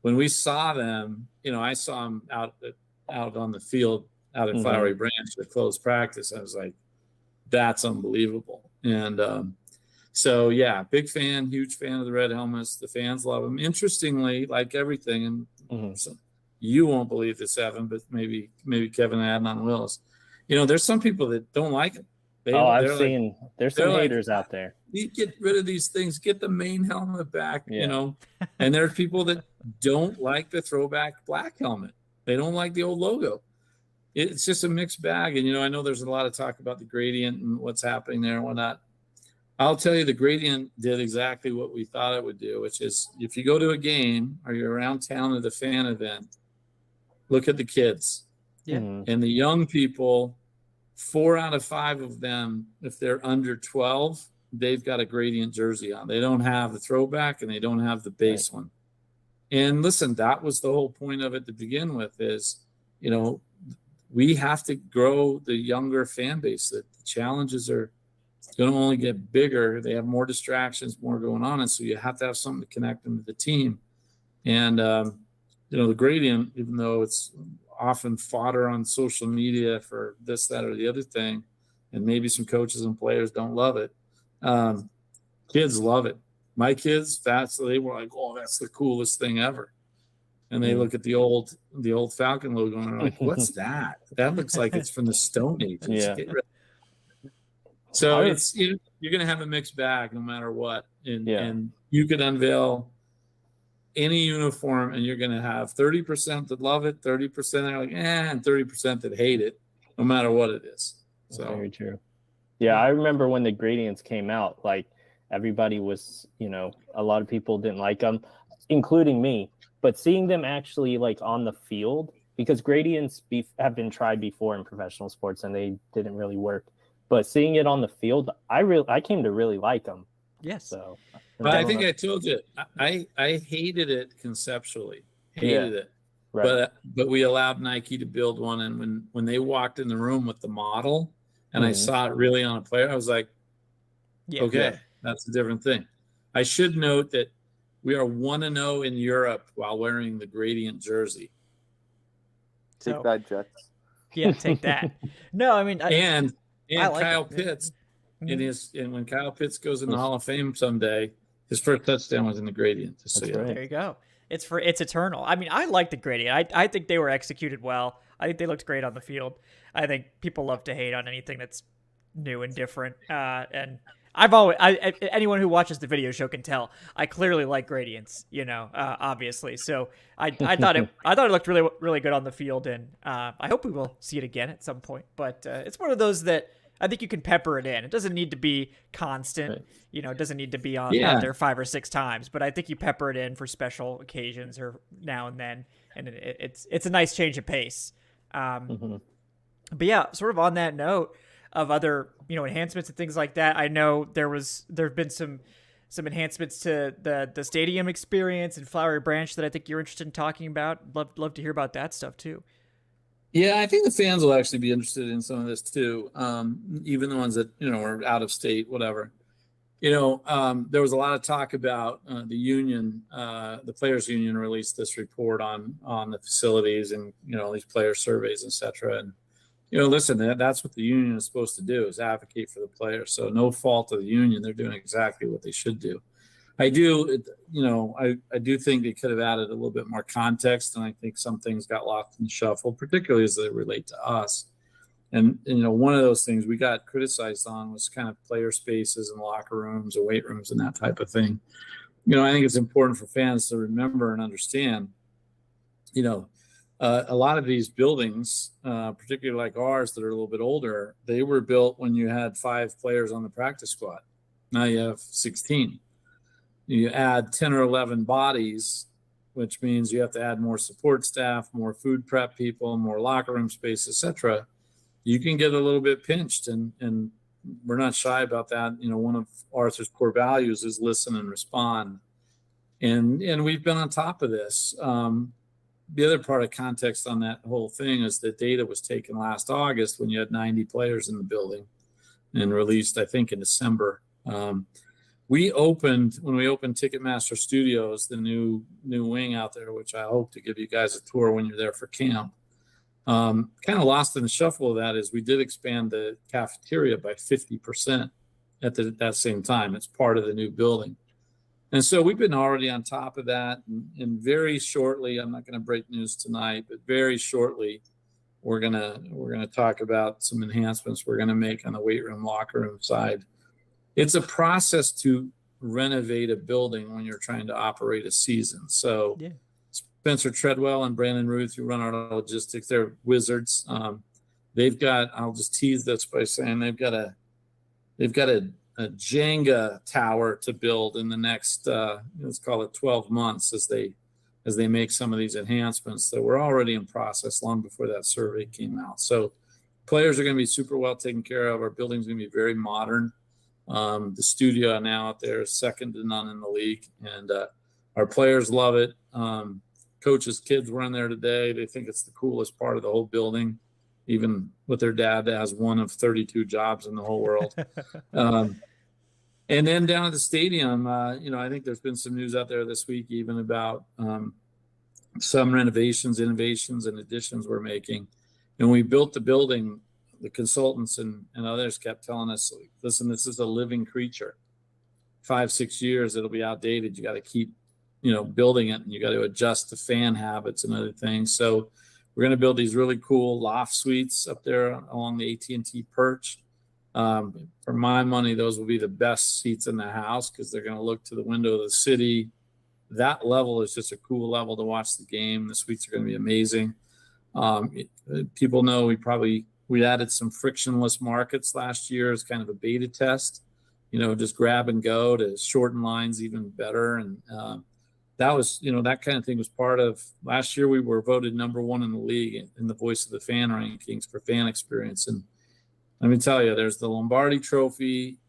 when we saw them, I saw them out on the field, out at Flowery Branch at closed practice. I was like, that's unbelievable. And big fan, huge fan of the red helmets. The fans love them. Interestingly, like everything, and so, you won't believe this, Evan, but maybe Kevin and Adnan will. There's some people that don't like it. I've seen there's some haters out there. You get rid of these things, get the main helmet back, and there's people that don't like the throwback black helmet. They don't like the old logo. It's just a mixed bag. And, I know there's a lot of talk about the gradient and what's happening there and whatnot. I'll tell you, the gradient did exactly what we thought it would do, which is if you go to a game or you're around town at a fan event, look at the kids. Yeah. And the young people, 4 out of 5 of them, if they're under 12, they've got a gradient jersey on. They don't have the throwback and they don't have the base one. And listen, that was the whole point of it to begin with is, we have to grow the younger fan base. That the challenges are going to only get bigger. They have more distractions, more going on. And so you have to have something to connect them to the team. And, the gradient, even though it's often fodder on social media for this, that, or the other thing, and maybe some coaches and players don't love it, kids love it. My kids, they were like, oh, that's the coolest thing ever. And they look at the old Falcon logo and they're like, what's that? That looks like it's from the Stone Age. So it's you're going to have a mixed bag no matter what. And you could unveil any uniform and you're going to have 30% that love it, 30% are like, and 30% that hate it, no matter what it is. So very true. Yeah, I remember when the gradients came out, like everybody was, a lot of people didn't like them, including me. But seeing them actually like on the field, because gradients have been tried before in professional sports and they didn't really work. But seeing it on the field, I came to really like them. Yes. So, but I think I told you, I hated it conceptually, it. Right. But we allowed Nike to build one, and when they walked in the room with the model, and I saw it really on a player, I was like, okay, that's a different thing. I should note that we are 1-0 in Europe while wearing the gradient jersey. Take that, Jets. Yeah, take that. No, I mean, and I like Kyle Pitts and when Kyle Pitts goes in the Hall of Fame someday, his first touchdown was in the gradient. There you go. It's eternal. I mean, I like the gradient. I think they were executed well. I think they looked great on the field. I think people love to hate on anything that's new and different. And anyone who watches the video show can tell I clearly like gradients, obviously. So I thought it looked really, really good on the field, and I hope we will see it again at some point. But it's one of those that I think you can pepper it in. It doesn't need to be constant, Right. It doesn't need to be out there 5 or 6 times, but I think you pepper it in for special occasions or now and then, and it's a nice change of pace. But yeah, sort of on that note of other, enhancements and things like that, I know there've been some enhancements to the stadium experience and Flowery Branch that I think you're interested in talking about. Love to hear about that stuff too. Yeah, I think the fans will actually be interested in some of this too. Even the ones that, are out of state, whatever. There was a lot of talk about the union, the players union released this report on the facilities and, these player surveys, et cetera. And, listen, that's what the union is supposed to do, is advocate for the players. So no fault of the union. They're doing exactly what they should do. I do think they could have added a little bit more context, and I think some things got lost in the shuffle, particularly as they relate to us. And, one of those things we got criticized on was kind of player spaces and locker rooms or weight rooms and that type of thing. I think it's important for fans to remember and understand, a lot of these buildings, particularly like ours that are a little bit older, they were built when you had 5 players on the practice squad. Now you have 16. You add 10 or 11 bodies, which means you have to add more support staff, more food prep people, more locker room space, etc. You can get a little bit pinched, and we're not shy about that. One of Arthur's core values is listen and respond, and we've been on top of this. The other part of context on that whole thing is that data was taken last August when you had 90 players in the building, and released, I think, in December. When we opened Ticketmaster Studios, the new wing out there, which I hope to give you guys a tour when you're there for camp. Kind of lost in the shuffle of that is we did expand the cafeteria by 50% at that same time. It's part of the new building. And so we've been already on top of that. And very shortly, I'm not going to break news tonight, but very shortly, we're gonna talk about some enhancements we're going to make on the weight room, locker room side. It's a process to renovate a building when you're trying to operate a season. So Spencer Treadwell and Brandon Ruth, who run our logistics, they're wizards. They've got, I'll just tease this by saying they've got a Jenga tower to build in the next, let's call it 12 months as they make some of these enhancements that were already in process long before that survey came out. So players are going to be super well taken care of. Our building's going to be very modern. The studio now out there is second to none in the league, and our players love it. Coaches' kids were in there today. They think it's the coolest part of the whole building, even with their dad that has one of 32 jobs in the whole world. And then down at the stadium, I think there's been some news out there this week even about some renovations, innovations, and additions we're making. And we built the building. The consultants and others kept telling us, listen, this is a living creature. 5-6 years, it'll be outdated. You got to keep, building it, and you got to adjust to fan habits and other things. So we're going to build these really cool loft suites up there along the AT&T perch. For my money, those will be the best seats in the house because they're going to look to the window of the city. That level is just a cool level to watch the game. The suites are going to be amazing. People know we added some frictionless markets last year as kind of a beta test, just grab and go to shorten lines even better. And that was, that kind of thing was part of last year. We were voted number 1 in the league in the Voice of the Fan rankings for fan experience. And let me tell you, there's the Lombardi Trophy,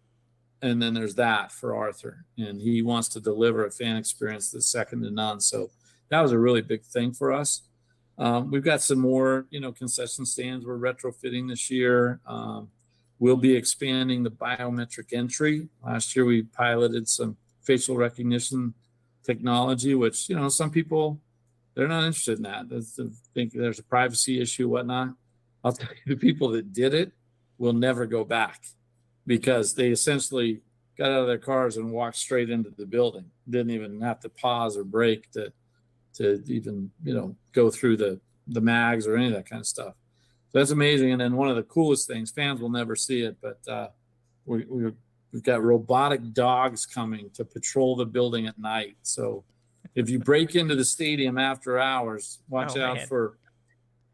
and then there's that for Arthur. And he wants to deliver a fan experience that's second to none. So that was a really big thing for us. We've got some more, concession stands we're retrofitting this year. We'll be expanding the biometric entry. Last year, we piloted some facial recognition technology, which, some people, they're not interested in that. They think there's a privacy issue, whatnot. I'll tell you, the people that did it will never go back because they essentially got out of their cars and walked straight into the building. Didn't even have to pause or break to even, go through the mags or any of that kind of stuff. So that's amazing. And then one of the coolest things, fans will never see it, but we're we've got robotic dogs coming to patrol the building at night. So if you break into the stadium after hours, watch out for.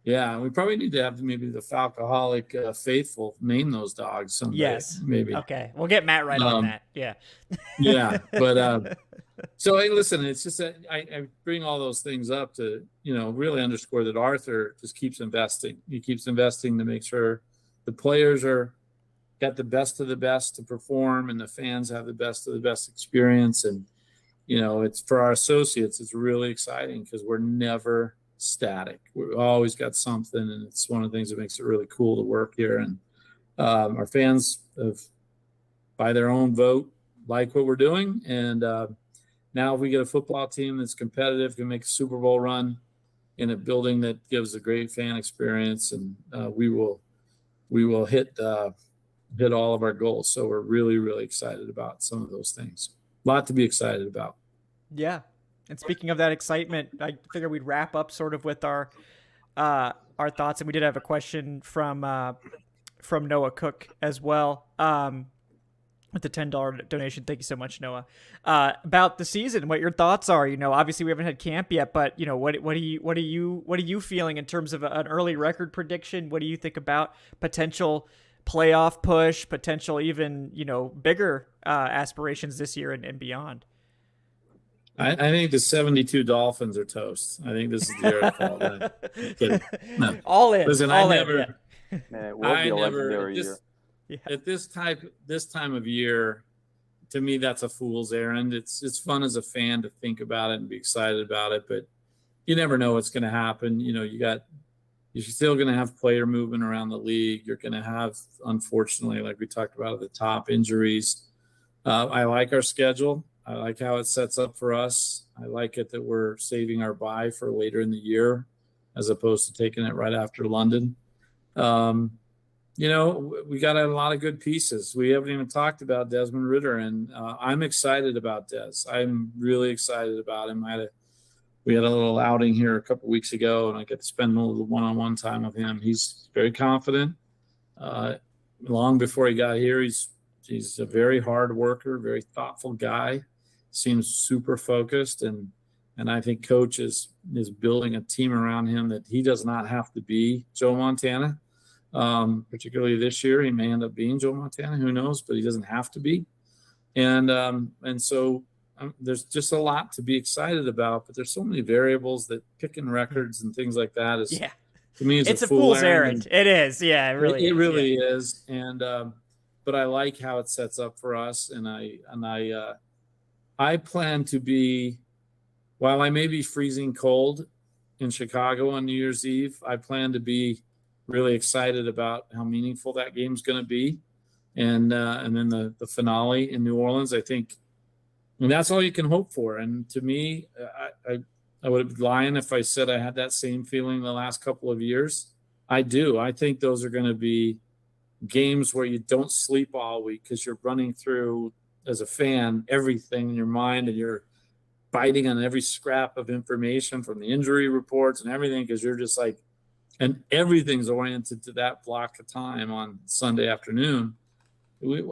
Yeah, we probably need to have maybe the Falcoholic faithful name those dogs someday. Yes. Maybe. Okay. We'll get Matt right on that. Yeah. Yeah. But so hey, listen, it's just that I bring all those things up to, really underscore that Arthur just keeps investing. He keeps investing to make sure the players are got the best of the best to perform and the fans have the best of the best experience. And, it's for our associates, it's really exciting because we're never static. We've always got something, and it's one of the things that makes it really cool to work here. And our fans have, by their own vote, like what we're doing. And now if we get a football team that's competitive, can make a Super Bowl run in a building that gives a great fan experience, and we will hit all of our goals. So we're really, really excited about some of those things. A lot to be excited about. Yeah. And speaking of that excitement, I figured we'd wrap up sort of with our thoughts. And we did have a question from Noah Cook as well, with the $10 donation. Thank you so much, Noah. About the season, what your thoughts are. Obviously we haven't had camp yet, but what are you feeling in terms of an early record prediction? What do you think about potential playoff push, potential even bigger aspirations this year and beyond? I think the 72 Dolphins are toast. I think this is the year to fall in. No. All in. Listen, all I in, never. Yeah. Man, it will be a legendary year. Yeah. At this time of year, to me, that's a fool's errand. It's fun as a fan to think about it and be excited about it, but you never know what's going to happen. You're still going to have player movement around the league. You're going to have, unfortunately, like we talked about at the top, injuries. I like our schedule. I like how it sets up for us. I like it that we're saving our bye for later in the year as opposed to taking it right after London. We got a lot of good pieces. We haven't even talked about Desmond Ridder, and I'm excited about Des. I'm really excited about him. We had a little outing here a couple weeks ago, and I got to spend a little one-on-one time with him. He's very confident. Long before he got here, he's a very hard worker, very thoughtful guy. Seems super focused, and I think coach is building a team around him that he does not have to be Joe Montana. Particularly this year, he may end up being Joe Montana. Who knows? But he doesn't have to be. And so there's just a lot to be excited about. But there's so many variables that picking records and things like that is. Yeah. To me, it's a fool's errand. It is. Yeah, it really. It really is. And but I like how it sets up for us, and I plan to be, while I may be freezing cold in Chicago on New Year's Eve, I plan to be really excited about how meaningful that game's going to be, and then the finale in New Orleans. I think, and that's all you can hope for. And to me, I would be lying if I said I had that same feeling the last couple of years. I do. I think those are going to be games where you don't sleep all week because you're running through, as a fan, everything in your mind, and you're biting on every scrap of information from the injury reports and everything, because you're just like, and everything's oriented to that block of time on Sunday afternoon.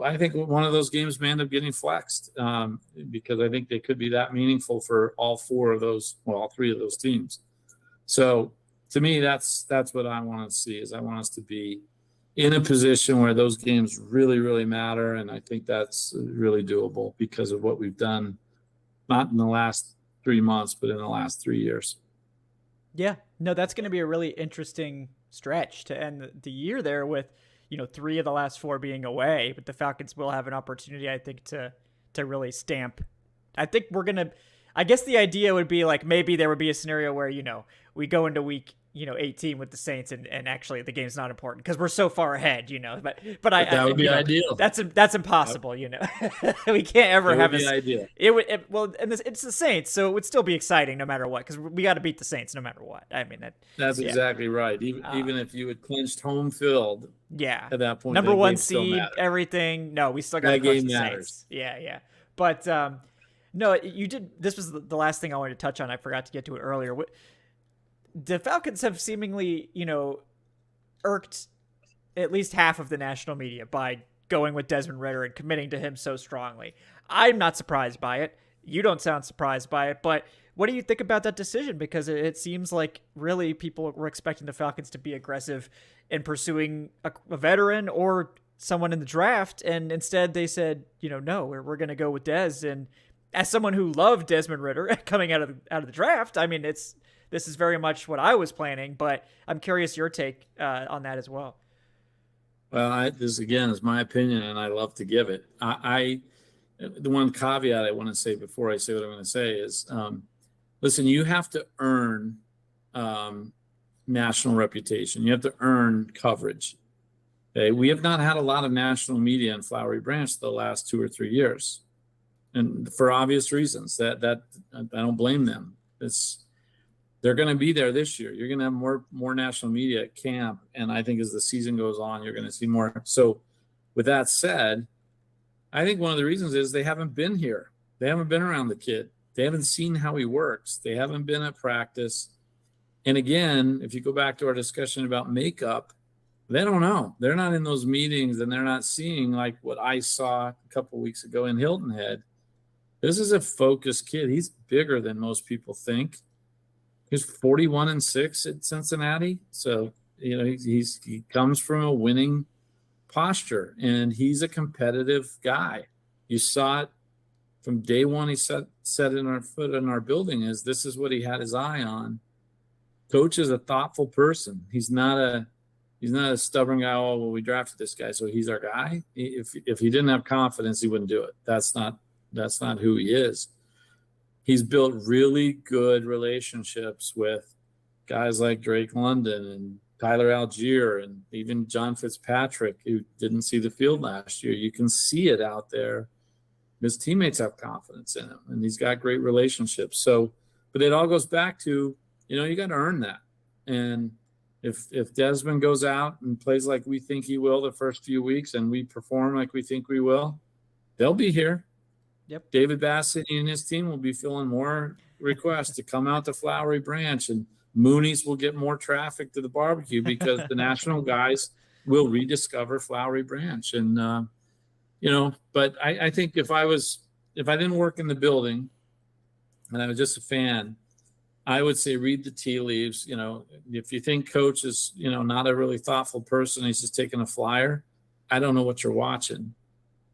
I think one of those games may end up getting flexed because I think they could be that meaningful for all three of those teams. So to me, that's what I want to see. Is I want us to be in a position where those games really, really matter. And I think that's really doable because of what we've done, not in the last 3 months, but in the last 3 years. Yeah, no, that's going to be a really interesting stretch to end the year there with, 3 of the last 4 being away, but the Falcons will have an opportunity, I think, to really stamp. I think I guess the idea would be like, maybe there would be a scenario where, we go into week 18 with the Saints, and actually the game's not important because we're so far ahead, but that would be ideal. That's impossible. We can't ever have an idea. And it's the Saints, so it would still be exciting no matter what, because we got to beat the Saints no matter what. I mean, that's exactly right. Even if you had clinched home field, at that point, number 1 seed, everything. No, we still got to crush the Saints. Yeah. But no, you did. This was the last thing I wanted to touch on. I forgot to get to it earlier. The Falcons have seemingly, irked at least half of the national media by going with Desmond Ridder and committing to him so strongly. I'm not surprised by it. You don't sound surprised by it, but what do you think about that decision? Because it seems like really people were expecting the Falcons to be aggressive in pursuing a veteran or someone in the draft, and instead they said, no, we're going to go with Dez. And as someone who loved Desmond Ridder coming out of the draft, I mean, this is very much what I was planning, but I'm curious your take on that as well. Well, this again is my opinion, and I love to give it. The one caveat I want to say before I say what I'm going to say is, listen, you have to earn national reputation. You have to earn coverage. Okay? We have not had a lot of national media in Flowery Branch the last 2 or 3 years, and for obvious reasons. That I don't blame them. They're going to be there this year. You're going to have more national media at camp, and I think as the season goes on, you're going to see more. So, with that said, I think one of the reasons is they haven't been here. They haven't been around the kid. They haven't seen how he works. They haven't been at practice. And again, if you go back to our discussion about makeup, they don't know. They're not in those meetings, and they're not seeing like what I saw a couple of weeks ago in Hilton Head. This is a focused kid. He's bigger than most people think. He's 41-6 at Cincinnati. So, he comes from a winning posture, and he's a competitive guy. You saw it from day one. He set in our foot in our building is this is what he had his eye on. Coach is a thoughtful person. He's not a stubborn guy. Oh, well, we drafted this guy, so he's our guy. If he didn't have confidence, he wouldn't do it. That's not who he is. He's built really good relationships with guys like Drake London and Tyler Algier and even John Fitzpatrick, who didn't see the field last year. You can see it out there. His teammates have confidence in him, and he's got great relationships. So, but it all goes back to, you got to earn that. And if Desmond goes out and plays like we think he will the first few weeks, and we perform like we think we will, they'll be here. Yep. David Bassett and his team will be filling more requests to come out to Flowery Branch, and Mooney's will get more traffic to the barbecue because the national guys will rediscover Flowery Branch. And, but I think if I didn't work in the building and I was just a fan, I would say read the tea leaves. If you think coach is, not a really thoughtful person, he's just taking a flyer, I don't know what you're watching.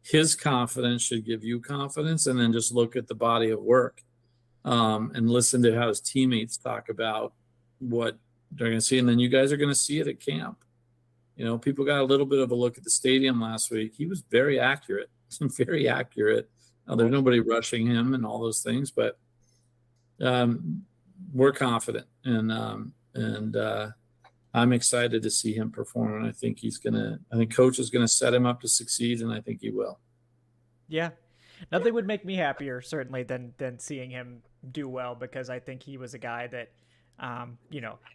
His confidence should give you confidence, and then just look at the body of work and listen to how his teammates talk about what they're going to see. And then you guys are going to see it at camp. People got a little bit of a look at the stadium last week. He was very accurate, very accurate. There's nobody rushing him and all those things, but we're confident. And I'm excited to see him perform. And I think coach is going to set him up to succeed, and I think he will. Yeah. Nothing would make me happier, certainly, than seeing him do well, because I think he was a guy that,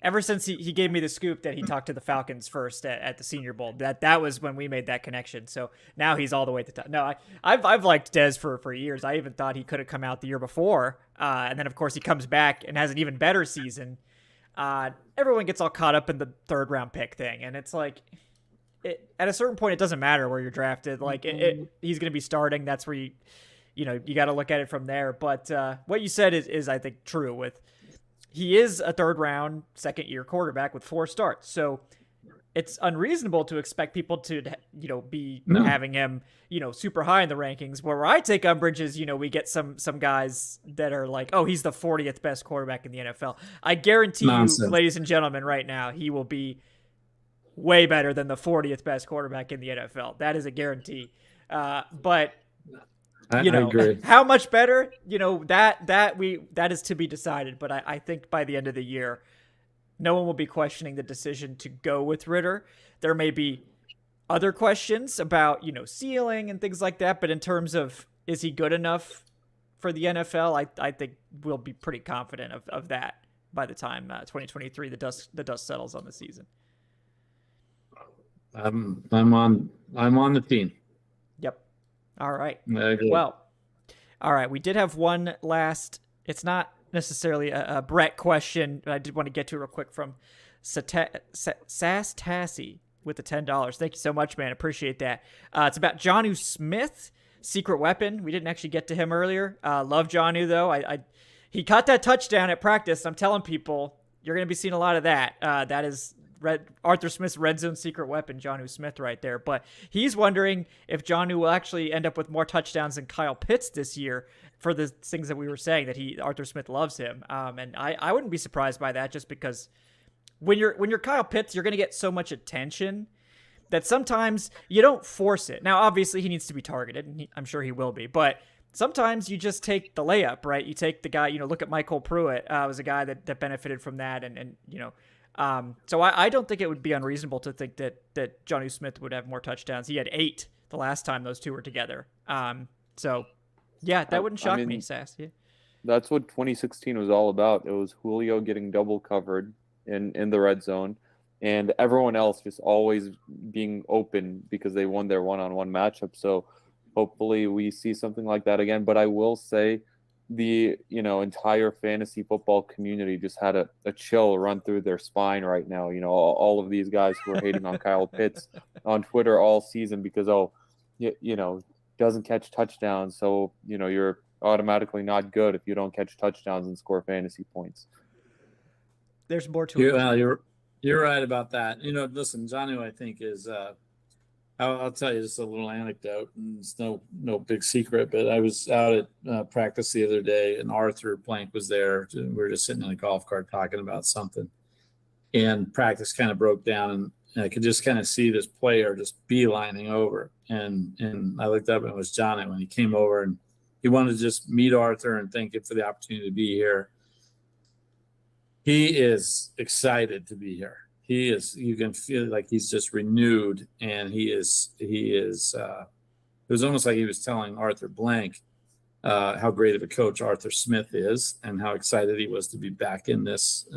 ever since he gave me the scoop that he talked to the Falcons first at the Senior Bowl, that was when we made that connection. So now he's all the way at the top. No, I've liked Dez for years. I even thought he could have come out the year before. And then, of course, he comes back and has an even better season. Everyone gets all caught up in the 3rd round pick thing. And it's like, at a certain point, it doesn't matter where you're drafted. Like he's going to be starting. That's where you got to look at it from there. But what you said is I think true. With he is a 3rd round, 2nd year quarterback with 4 starts. So it's unreasonable to expect people to, be having him, super high in the rankings. Where I take umbrage is, we get some guys that are like, oh, he's the 40th best quarterback in the NFL. I guarantee you, ladies and gentlemen, right now, he will be way better than the 40th best quarterback in the NFL. That is a guarantee. But I agree. How much better, that is to be decided. But I think by the end of the year, no one will be questioning the decision to go with Ridder. There may be other questions about, ceiling and things like that. But in terms of, is he good enough for the NFL? I think we'll be pretty confident of that by the time 2023, the dust settles on the season. I'm on the team. Yep. All right. Well, all right. We did have one last, it's not necessarily a Brett question, but I did want to get to real quick from Sass Tassie. with the $10. Thank you so much, man. Appreciate that. It's about Jonnu Smith, secret weapon. We didn't actually get to him earlier. Love Jonnu, though. He caught that touchdown at practice. I'm telling people, you're going to be seeing a lot of that. That is Arthur Smith's red zone secret weapon, Jonnu Smith right there. But he's wondering if Jonnu will actually end up with more touchdowns than Kyle Pitts this year for the things that we were saying, that Arthur Smith loves him. And I wouldn't be surprised by that, just because when you're Kyle Pitts, you're going to get so much attention that sometimes you don't force it. Now, obviously, he needs to be targeted, and I'm sure he will be. But sometimes you just take the layup, right? You take the guy, look at Michael Pruitt, was a guy that benefited from that. So I don't think it would be unreasonable to think that Jonnu Smith would have more touchdowns. He had 8 the last time those two were together. So, yeah, that wouldn't shock me, Sass. Yeah. That's what 2016 was all about. It was Julio getting double covered in the red zone, and everyone else just always being open because they won their one-on-one matchup. So hopefully we see something like that again. But I will say the entire fantasy football community just had a chill run through their spine right now. All of these guys who are hating on Kyle Pitts on Twitter all season because doesn't catch touchdowns, so you're automatically not good if you don't catch touchdowns and score fantasy points. There's more to it. You're right about that. Listen, Jonnu, I think is I'll tell you just a little anecdote, and it's no big secret, but I was out at practice the other day, and Arthur Blank was there. We were just sitting in a golf cart talking about something, and practice kind of broke down, and I could just kind of see this player just beelining over, and I looked up, and it was Jonnu, and he came over, and he wanted to just meet Arthur and thank him for the opportunity to be here. He is excited to be here. He is, you can feel like he's just renewed, and he is it was almost like he was telling Arthur Blank how great of a coach Arthur Smith is and how excited he was to be back in this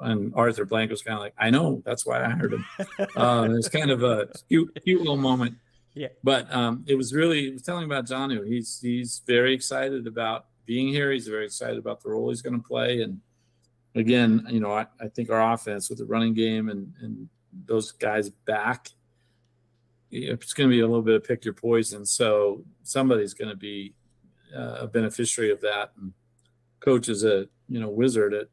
and Arthur Blank was kind of like, I know, that's why I hired him. It's kind of a cute little moment. Yeah. But it was telling about Jonnu. He's very excited about being here. He's very excited about the role he's going to play. And again, I think our offense with the running game and those guys back, it's going to be a little bit of pick your poison. So somebody's going to be a beneficiary of that. And coach is a wizard at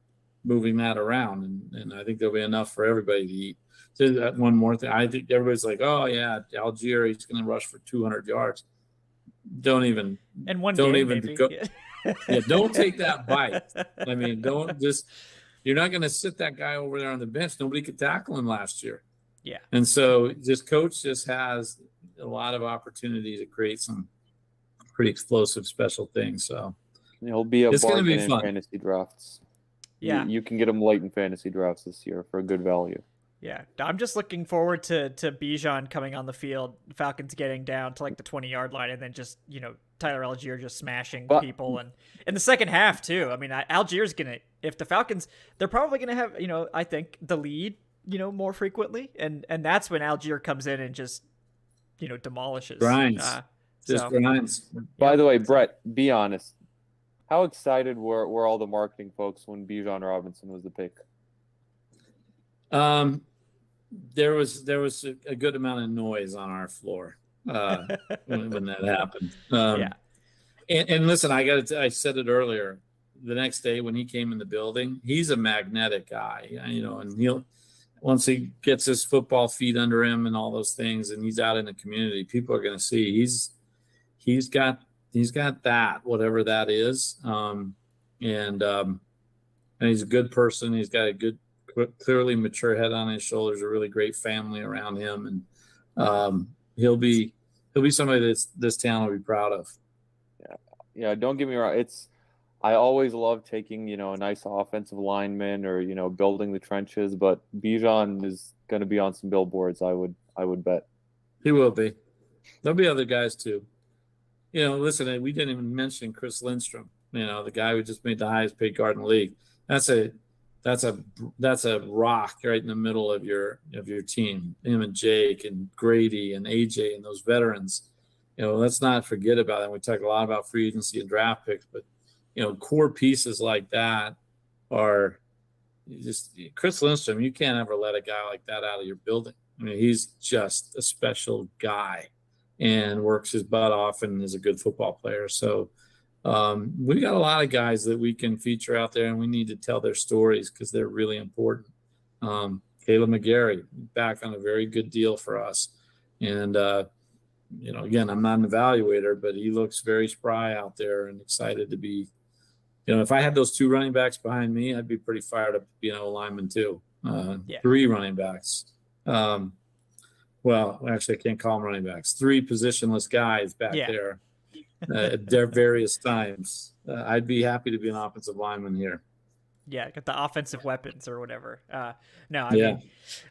moving that around, and I think there'll be enough for everybody to eat. So that one more thing, I think everybody's like, oh yeah, Algier, he's going to rush for 200 yards. Don't even go. Yeah, don't take that bite. I mean, you're not going to sit that guy over there on the bench. Nobody could tackle him last year. Yeah. And so coach just has a lot of opportunity to create some pretty explosive special things. So he'll be it's going to be fun. Fantasy drafts. Yeah. You can get him late in fantasy drafts this year for a good value. Yeah, I'm just looking forward to Bijan coming on the field, Falcons getting down to like the 20-yard line, and then just, Tyler Algier just smashing people. And in the second half, too. I mean, Algier's going to, if the Falcons, they're probably going to have, I think, the lead, more frequently. And that's when Algier comes in and just, demolishes. Grinds. Grinds. By the way, Brett, be honest. How excited were all the marketing folks when Bijan Robinson was the pick? There was a good amount of noise on our floor when that happened. Yeah. And listen, I said it earlier. The next day when he came in the building, he's a magnetic guy, and once he gets his football feet under him and all those things, and he's out in the community, people are going to see he's got that, whatever that is. And he's a good person. He's got a good, clearly mature head on his shoulders, a really great family around him. And he'll be somebody this town will be proud of. Yeah. Don't get me wrong. I always love taking, a nice offensive lineman or, building the trenches, but Bijan is going to be on some billboards. I would bet. He will be. There'll be other guys too. Listen, we didn't even mention Chris Lindstrom, the guy who just made the highest paid guard in the league. That's a rock right in the middle of your team. Him and Jake and Grady and AJ and those veterans. Let's not forget about them. We talk a lot about free agency and draft picks, but core pieces like that are just Chris Lindstrom. You can't ever let a guy like that out of your building. I mean, he's just a special guy and works his butt off and is a good football player. So we got a lot of guys that we can feature out there, and we need to tell their stories because they're really important. Caleb McGarry back on a very good deal for us. And, again, I'm not an evaluator, but he looks very spry out there and excited to be, if I had those 2 running backs behind me, I'd be pretty fired up to be an O-lineman too. 3 running backs. Well, actually, I can't call them running backs. 3 positionless guys back there at their various times. I'd be happy to be an offensive lineman here. Yeah, got the offensive weapons or whatever. I mean,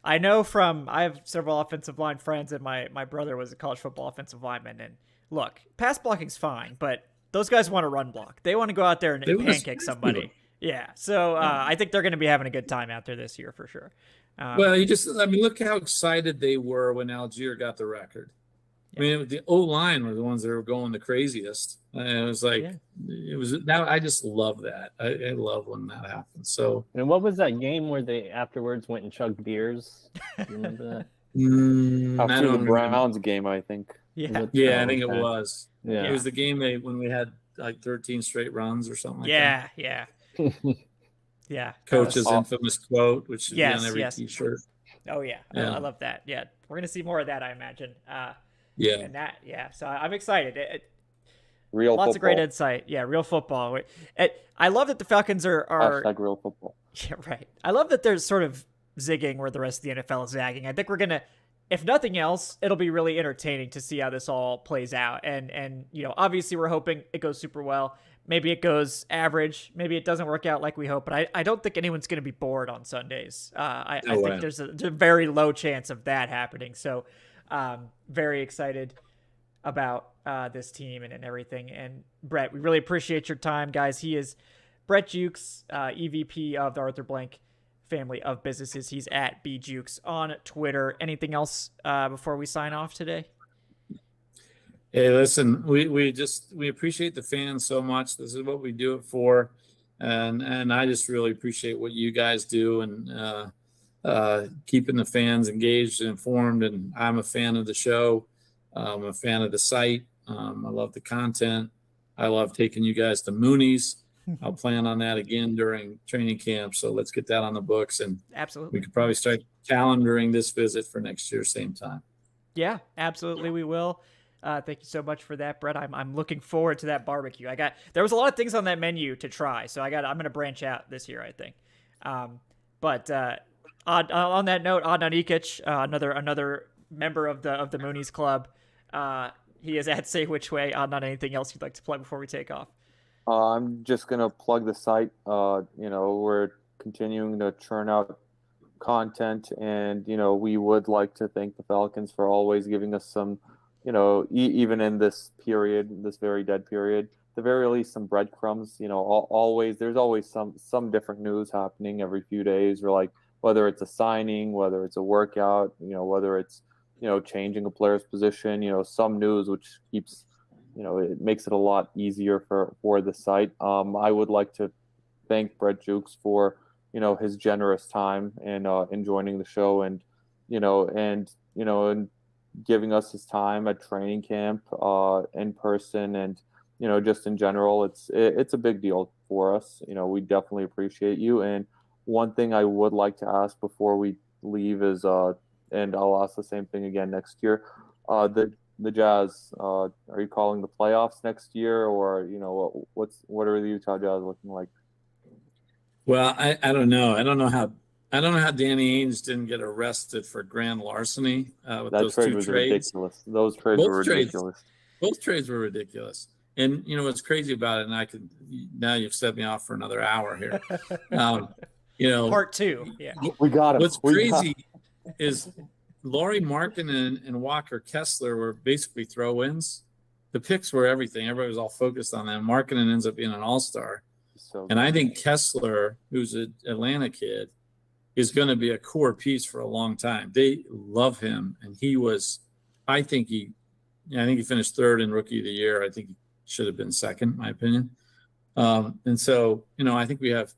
I know I have several offensive line friends, and my brother was a college football offensive lineman. And look, pass blocking's fine, but those guys want to run block. They want to go out there and pancake somebody. Yeah, so I think they're going to be having a good time out there this year for sure. Look how excited they were when Algier got the record. I mean, the O-line were the ones that were going the craziest. And it was like, I just love that. I love when that happens. So, and what was that game where they afterwards went and chugged beers? Do you remember that? After the Browns game, I think. I think it was. Yeah. It was the game when we had like 13 straight runs or something like that. Yeah. Coach's infamous quote, which should be on every T-shirt. Oh, yeah. I love that. Yeah. We're going to see more of that, I imagine. So I'm excited. Real lots football. Of great insight. Yeah, real football. I love that the Falcons are hashtag real football. Yeah, right. I love that they're sort of zigging where the rest of the NFL is zagging. I think we're gonna, if nothing else, it'll be really entertaining to see how this all plays out. And obviously we're hoping it goes super well. Maybe it goes average. Maybe it doesn't work out like we hope. But I don't think anyone's going to be bored on Sundays. I think there's a very low chance of that happening. So very excited about this team and everything. And Brett, we really appreciate your time, guys. He is Brett Jewkes, EVP of the Arthur Blank family of businesses. He's at BJukes on Twitter. Anything else before we sign off today? Hey, listen, we appreciate the fans so much. This is what we do it for. And I just really appreciate what you guys do and keeping the fans engaged and informed. And I'm a fan of the show. I'm a fan of the site. I love the content. I love taking you guys to Mooney's. I'll plan on that again during training camp. So let's get that on the books. And absolutely, we could probably start calendaring this visit for next year, same time. Yeah, absolutely. We will. Thank you so much for that, Brett. I'm looking forward to that barbecue. There was a lot of things on that menu to try, so I'm going to branch out this year, I think. But on that note, Adnan Ikic, another member of the Mooney's Club. He is at Say Which Way. Adnan, anything else you'd like to plug before we take off? I'm just going to plug the site. We're continuing to churn out content, and, we would like to thank the Falcons for always giving us some, even in this period, this very dead period, at the very least, some breadcrumbs. There's always some different news happening every few days, or like whether it's a signing, whether it's a workout, whether it's changing a player's position, some news which keeps, it makes it a lot easier for the site. I would like to thank Brett Jewkes for his generous time and in joining the show and giving us his time at training camp in person, and just in general. It's a big deal for us. We definitely appreciate you. And one thing I would like to ask before we leave is and I'll ask the same thing again next year, the Jazz, are you calling the playoffs next year, or what are the Utah Jazz looking like? Well, I don't know. I don't know how Danny Ainge didn't get arrested for grand larceny with that those trade two was trades. Ridiculous. Those trades were ridiculous. Both trades were ridiculous. And what's crazy about it, and now you've set me off for another hour here. Part 2. Yeah. We got him. What's crazy is Lauri Markkanen and Walker Kessler were basically throw-ins. The picks were everything. Everybody was all focused on them. Markkanen ends up being an all-star. And I think Kessler, who's an Atlanta kid, is going to be a core piece for a long time. They love him, and I think he finished third in Rookie of the Year. I think he should have been second, in my opinion. And so, I think we have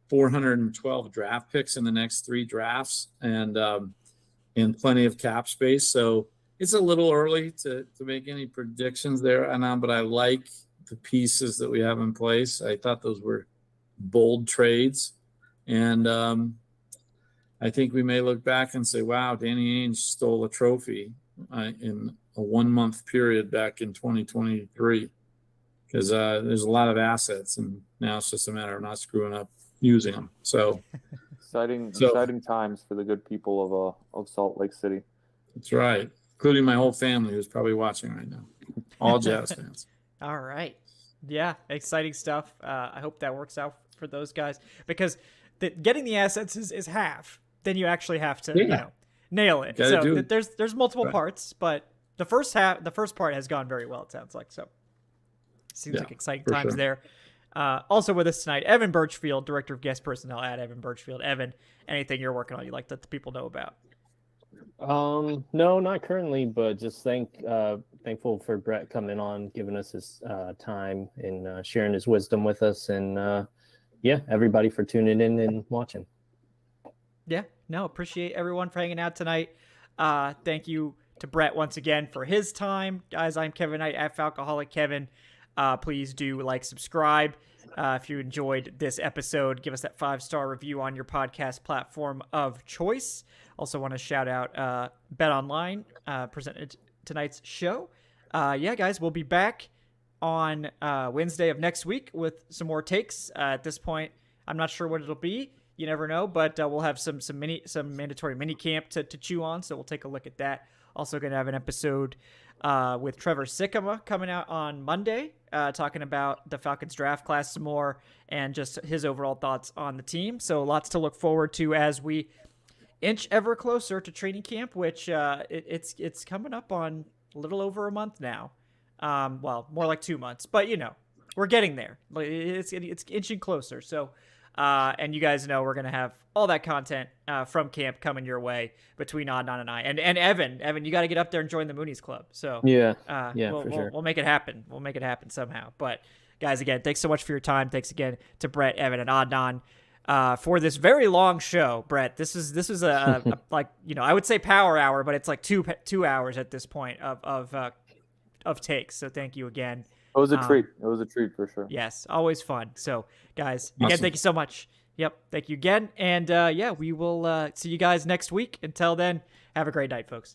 412 draft picks in the next 3 drafts, and and plenty of cap space. So it's a little early to make any predictions there, Adnan, but I like the pieces that we have in place. I thought those were bold trades. And I think we may look back and say, wow, Danny Ainge stole a trophy in a 1 month period back in 2023, because there's a lot of assets, and now it's just a matter of not screwing up using them. So exciting times for the good people of Salt Lake City. That's right, including my whole family who's probably watching right now. All Jazz fans. All right. Yeah, exciting stuff. I hope that works out for those guys, because getting the assets is half. Then you actually have to nail it. So there's multiple parts, but the first part has gone very well, it sounds like. So seems like exciting times there. Also with us tonight, Evan Birchfield, Director of Guest Personnel at Evan Birchfield. Evan, anything you're working on you'd like to let the people know about? No, not currently, but just thankful for Brett coming on, giving us his time and sharing his wisdom with us, and everybody for tuning in and watching. Yeah, no, appreciate everyone for hanging out tonight. Thank you to Brett once again for his time. Guys, I'm Kevin Knight at Falcoholic Kevin. Please do subscribe. If you enjoyed this episode, give us that 5-star review on your podcast platform of choice. Also want to shout out Bet Online, presented tonight's show. Guys, we'll be back on Wednesday of next week with some more takes. At this point, I'm not sure what it'll be. You never know, but we'll have some mandatory mini camp to chew on, so we'll take a look at that. Also going to have an episode with Trevor Sikkema coming out on Monday, talking about the Falcons draft class some more and just his overall thoughts on the team. So lots to look forward to as we inch ever closer to training camp, which it's coming up on a little over a month now. Well, more like 2 months, but we're getting there. It's inching closer. So. And you guys know we're going to have all that content from camp coming your way between Adnan and I. And Evan, you got to get up there and join the Moonies Club. So we'll make it happen. We'll make it happen somehow. But guys, again, thanks so much for your time. Thanks again to Brett, Evan, and Adnan for this very long show. Brett, this is a I would say power hour, but it's like two hours at this point of takes. So thank you again. It was a treat. It was a treat for sure. Yes, always fun. So, guys, again, thank you so much. Yep, thank you again. And, we will see you guys next week. Until then, have a great night, folks.